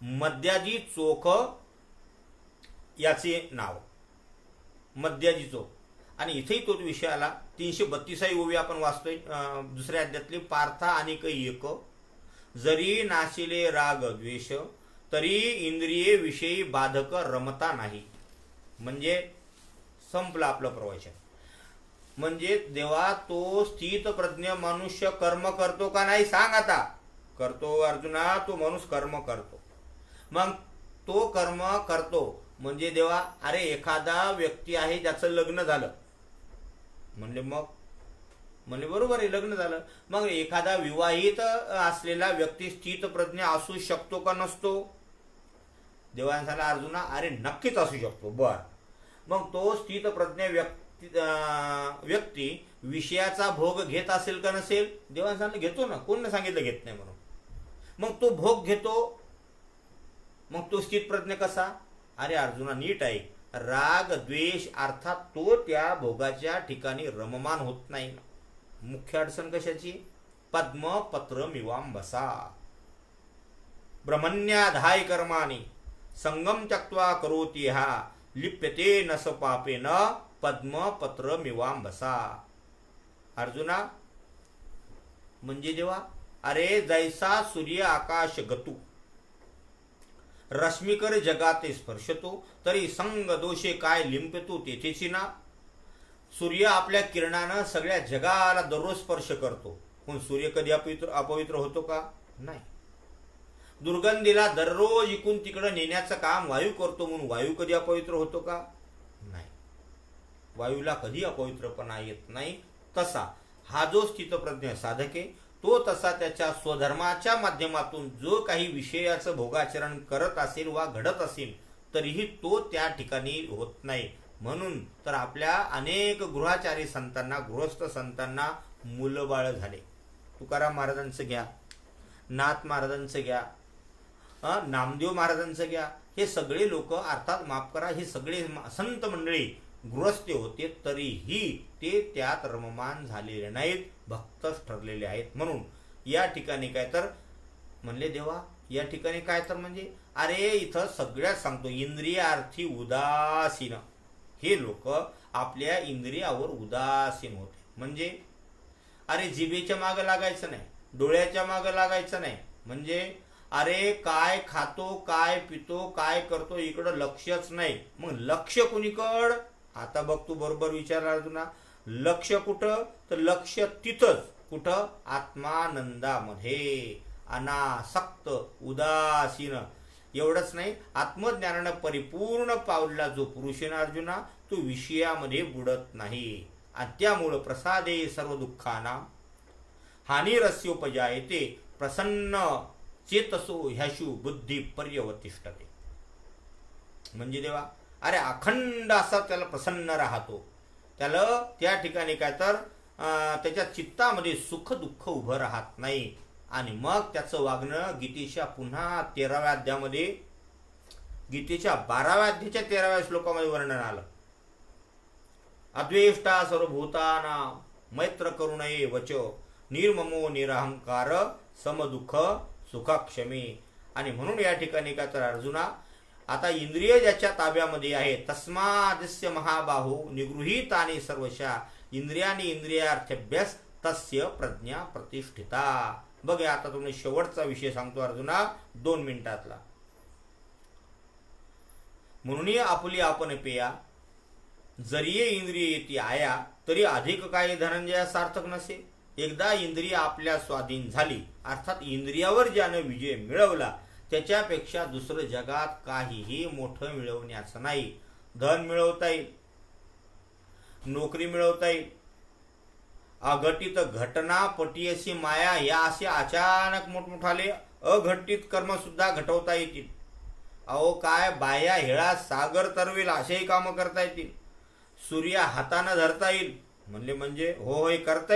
मद्याजी चोख याचे नाव. मद्याजी चोख. आणि इथेही तोच विषय आला. 332वी ओवी आपण वाचतोय दुसऱ्या अध्यायातली. पार्था आणि काही एक, जरी नाशिले राग द्वेष तरी इंद्रिये विषयी बाधक रमता नाही. म्हणजे संपलं आपलं प्रवचन. म्हणजे देवा तो स्थित प्रज्ञ मनुष्य कर्म करतो का नाही सांग? आता करतो अर्जुना, तो माणूस कर्म करतो. मग तो कर्म करतो म्हणजे देवा, अरे एखादा व्यक्ती आहे ज्याचं लग्न झालं म्हणले, मग म्हणले बरोबर आहे लग्न झालं. मग एखादा विवाहित असलेला व्यक्ती स्थित प्रज्ञ असू शकतो का नसतो? देवाने सांगितलं अर्जुना अरे नक्कीच असू शकतो. बर, मग तो स्थितप्रज्ञ व्यक्ती विषयाचा भोग घेत असेल का नसेल? देवाने सांगितलं घेतो ना, कोण सांगितलं घेत नाही म्हणून. मग तो भोग घेतो, मग तो स्थितप्रज्ञ कसा? अरे अर्जुना नीट आहे, राग द्वेष अर्थात तो त्या भोगाच्या ठिकाणी रममान होत नाही. मुख्य अडचण कशाची? पद्म पत्र मिवांबसा ब्रह्मण्याधाय कर्माणी संगम त्यक्त्वा करोति हा लिप्यते न स पापेन पद्म पत्र मिवांबसा. अर्जुना म्हणजे देवा, अरे जैसा सूर्य आकाश गतू रश्मिकर जगाते स्पर्शतो तरी संग दोषे काय लिंपतो तेथेची ना. सूर्य आपल्या किरणानं सगळ्या जगाला दररोज स्पर्श करतो, पण सूर्य कधी अपवित्र होतो का? नाही. दुर्गंधीला दररोज इकून तिकडं नेण्याचं काम वायू करतो, म्हणून वायू कधी अपवित्र होतो का? नाही. वायूला कधी अपवित्रपणा येत नाही. तसा हा जो स्थितप्रज्ञ साधक आहे तो तसा त्याच्या स्वधर्माच्या माध्यमातून जो काही विषयाचं भोगाचरण करत असेल वा घडत असेल तरीही तो त्या ठिकाणी होत नाही. म्हणून तर आपल्या अनेक गृहाचारी संतांना, गृहस्थ संतांना मुलबाळ झाले. तुकाराम महाराजांचं घ्या, नाथ महाराजांचं घ्या, नामदेव महाराजांचं घ्या. हे सगळे लोक, अर्थात माफ करा, हे सगळे संत मंडळी गृहस्थ होते तरीही ते त्यात रममान झालेले नाहीत, भक्तच ठरलेले आहेत. म्हणून या ठिकाणी काय तर म्हणले देवा, या ठिकाणी काय तर म्हणजे अरे इथं सगळ्यात सांगतो इंद्रियार्थी उदासीन. हे लोक आपल्या इंद्रियावर उदासीन होते. म्हणजे अरे जिभेच्या मागं लागायचं नाही, डोळ्याच्या मागं लागायचं नाही. म्हणजे अरे काय खातो, काय पितो, काय करतो इकडं लक्षच नाही. मग लक्ष कुणीकड? आता बघ तू बरोबर विचारला अर्जुना, लक्ष कुठं? तर लक्ष तिथंच. कुठं? आत्मानंदामध्ये, अनासक्त, उदासीन. एवढंच नाही, आत्मज्ञानानं परिपूर्ण पावलेला जो पुरुष आहे ना अर्जुना, तो विषयामध्ये बुडत नाही. आणि त्यामुळं प्रसादे सर्व दुःखाना हानिरस्योपजायते प्रसन्न चेतसो ह्याशु बुद्धी पर्यवतिष्ठते. म्हणजे देवा, अरे अखंड असा त्याला प्रसन्न राहतो, त्याला त्या ठिकाणी काय तर त्याच्या चित्तामध्ये सुख दुःख उभं राहत नाही. आणि मग त्याचं वागणं गीतेच्या पुन्हा 13व्या अध्यामध्ये, गीतेच्या 12व्या अध्यायाच्या 13व्या श्लोकामध्ये वर्णन आलं. अद्वेष्टा सर्वभूतानां मैत्र करुणये वच निर्ममो निरहंकार समदुःख सुखक्षमी. आणि म्हणून या ठिकाणी काय तर अर्जुना, आता इंद्रिय ज्याच्या ताब्यामध्ये आहे तस्मादस्य महाबाहो निगृहीतानि सर्वशा इंद्रियानी इंद्रियार्थभ्यस तस्य प्रज्ञा प्रतिष्ठिता. बघा आता तुम्ही शेवटचा विषय सांगतो अर्जुना 2 मिनिटातला. म्हणून आपली आपण पेया जरी इंद्रिय येती आया तरी अधिक काय धनंजया सार्थक नसे. एकदा इंद्रिय आपल्या स्वाधीन झाली, अर्थात इंद्रियावर ज्यानं विजय मिळवला त्याच्यापेक्षा दुसरं जगात काहीही मोठं मिळवण्याचं नाही. धन मिळवता येईल, नोकरी मिळवता येईल, अघटित घटना पटीयसी माया या असे अचानक मोठमोठाले अघटित कर्म सुद्धा घटवता येतील. अहो काय बाया हेळा सागर तरवेल असेही कामं करता येतील. सूर्य हातानं धरता येईल म्हणले म्हणजे हो होय करता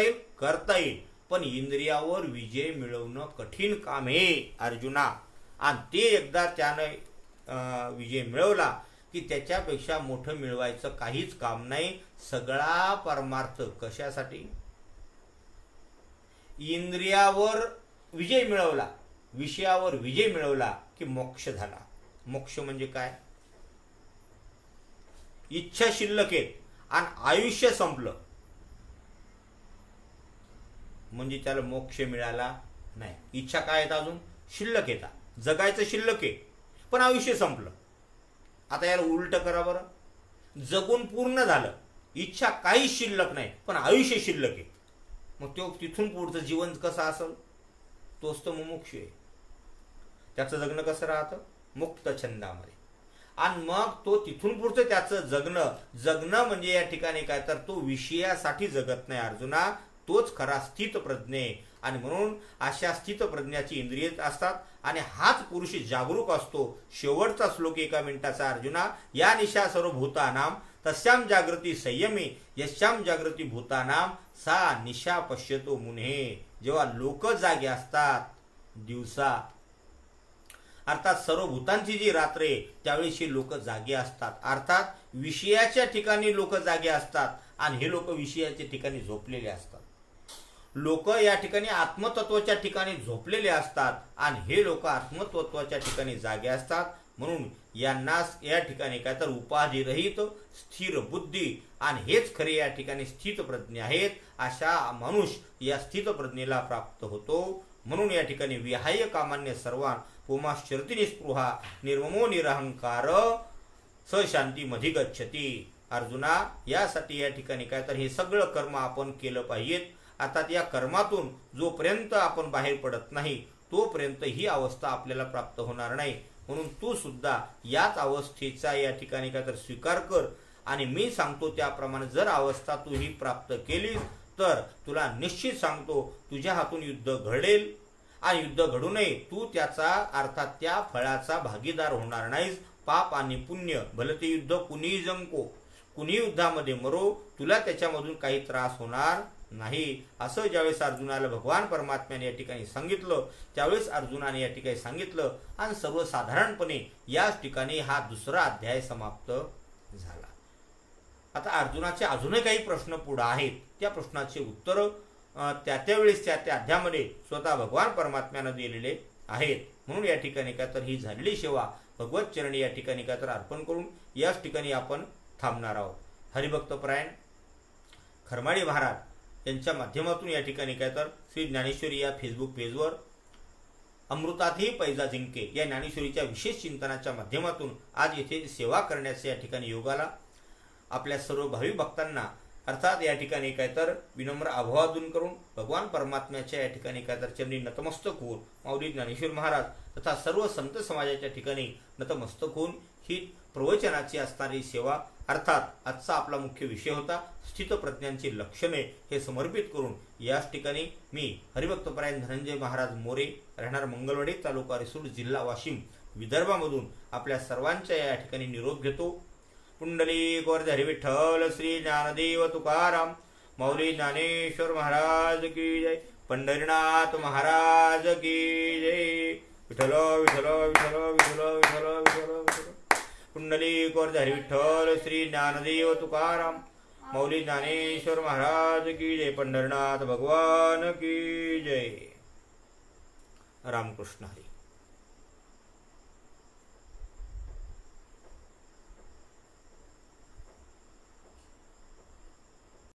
येईल, पण इंद्रियावर विजय मिळवणं कठीण काम आहे अर्जुना. आणि ते एकदा त्यानं विजय मिळवला की त्याच्यापेक्षा मोठं मिळवायचं काहीच काम नाही. सगळा परमार्थ कशासाठी? इंद्रियावर विजय मिळवला, विषयावर विजय मिळवला की मोक्ष झाला. मोक्ष म्हणजे काय? इच्छा शिल्लक आहेत आणि आयुष्य संपलं म्हणजे त्याला मोक्ष मिळाला नाही. इच्छा काय आहेत? अजून शिल्लक येतात, जगायचं शिल्लक आहे पण आयुष्य संपलं. आता याला उलट करा बरं, जगून पूर्ण झालं, इच्छा काहीच शिल्लक नाही पण आयुष्य शिल्लक आहे. मग तो तिथून पुढचं जीवन कसं असेल? तोच तर मुमुक्षु आहे. त्याचं जगणं कसं राहतं? मुक्त छंदामध्ये. आणि मग तो तिथून पुढचं त्याचं जगणं म्हणजे या ठिकाणी काय तर तो विषयासाठी जगत नाही अर्जुना, तोच खरा स्थितप्रज्ञ आहे. आणि म्हणून अशा स्थितप्रज्ञाची इंद्रिय असतात आणि हाच पुरुष जागरूक असतो. शेवटचा श्लोक 1 मिनिटाचा. अर्जुना, या निशा सर्व भूतानाम तस्याम जागृती संयमी यश्याम जागृती भूतानाम सा निशा पश्यतो मुने. जेव्हा लोक जागे असतात दिवसा, अर्थात सर्व भूतांची जी रात्र आहे त्यावेळी लोक जागे असतात. अर्थात विषयाच्या ठिकाणी लोक जागे असतात आणि हे लोक विषयाच्या ठिकाणी झोपलेले असतात. लोक या ठिकाणी आत्मतत्वाच्या ठिकाणी झोपलेले असतात आणि हे लोक आत्मतत्वाच्या ठिकाणी जागे असतात. म्हणून यांना या ठिकाणी काय तर उपाधिरहित स्थिर बुद्धी आणि हेच खरे या ठिकाणी स्थित प्रज्ञ आहेत. अशा मनुष्य या स्थित प्रज्ञेला प्राप्त होतो. म्हणून या ठिकाणी विहाय कामान्य सर्वान पुमाश्चरती निस्पृहा निर्ममो निरहंकार स शांती मधी गच्छती. अर्जुना, यासाठी या ठिकाणी काय तर हे सगळं कर्म आपण केलं पाहिजेत. अर्थात या कर्मातून जोपर्यंत आपण बाहेर पडत नाही तोपर्यंत ही अवस्था आपल्याला प्राप्त होणार नाही. म्हणून तू सुद्धा याच अवस्थेचा या ठिकाणी काय तर स्वीकार कर आणि मी सांगतो त्याप्रमाणे जर अवस्था तू ही प्राप्त केलीस तर तुला निश्चित सांगतो तुझ्या हातून युद्ध घडेल आणि युद्ध घडू नये तू त्याचा अर्थात त्या फळाचा भागीदार होणार नाहीस. पाप आणि पुण्य भले ते युद्ध कुणीही जंको, कुणी युद्धामध्ये मरो, तुला त्याच्यामधून काही त्रास होणार नाही. असं ज्यावेळेस अर्जुनाला भगवान परमात्म्याने या ठिकाणी सांगितलं त्यावेळेस अर्जुनाने या ठिकाणी सांगितलं आणि सर्वसाधारणपणे याच ठिकाणी हा दुसरा अध्याय समाप्त झाला. आता अर्जुनाचे अजूनही काही प्रश्न पुढे आहेत. त्या प्रश्नाचे उत्तर त्यावेळेस त्या अध्यायामध्ये स्वतः भगवान परमात्म्यानं दिलेले आहेत. म्हणून या ठिकाणी काय तर ही झालेली सेवा भगवत चरणी या ठिकाणी काय तर अर्पण करून याच ठिकाणी आपण थांबणार आहोत. हरिभक्तपरायण खरमाडी महाराज यांच्या माध्यमातून या ठिकाणी काय तर श्री ज्ञानेश्वरी या फेसबुक पेजवर अमृतातही पैजा जिंके या ज्ञानेश्वरीच्या विशेष चिंतनाच्या माध्यमातून आज येथे सेवा करण्याचे या ठिकाणी योगाला आपल्या सर्व भावी भक्तांना अर्थात या ठिकाणी काय तर विनम्र अभिवादन करून भगवान परमात्म्याच्या या ठिकाणी काय तर चरणी नतमस्तक होऊन माऊली ज्ञानेश्वर महाराज तथा सर्व संत समाजाच्या ठिकाणी नतमस्तक होऊन ही प्रवचनाची असणारी सेवा अर्थात आजचा आपला मुख्य विषय होता स्थितप्रज्ञांची लक्षणे हे समर्पित करून याच ठिकाणी मी हरिभक्तपरायण धनंजय महाराज मोरे राहणार मंगलवाडी तालुका रिसोड जिल्हा वाशिम विदर्भामधून आपल्या सर्वांच्या या ठिकाणी निरोप घेतो. पुंडलिक वरद हरी विठ्ठल श्री ज्ञानदेव तुकाराम माऊली ज्ञानेश्वर महाराज की जय. पंढरीनाथ महाराज की जय. विठ्ठल विठ्ठल विठ्ठल विठ्ठल विठ्ठल विठ्ठल विठ्ठल. पुंडलिक वरद हरी विठ्ठल श्री ज्ञानदेव तुकाराम माऊली ज्ञानेश्वर महाराज की जय. पंढरीनाथ भगवान की जय. रामकृष्ण हरी.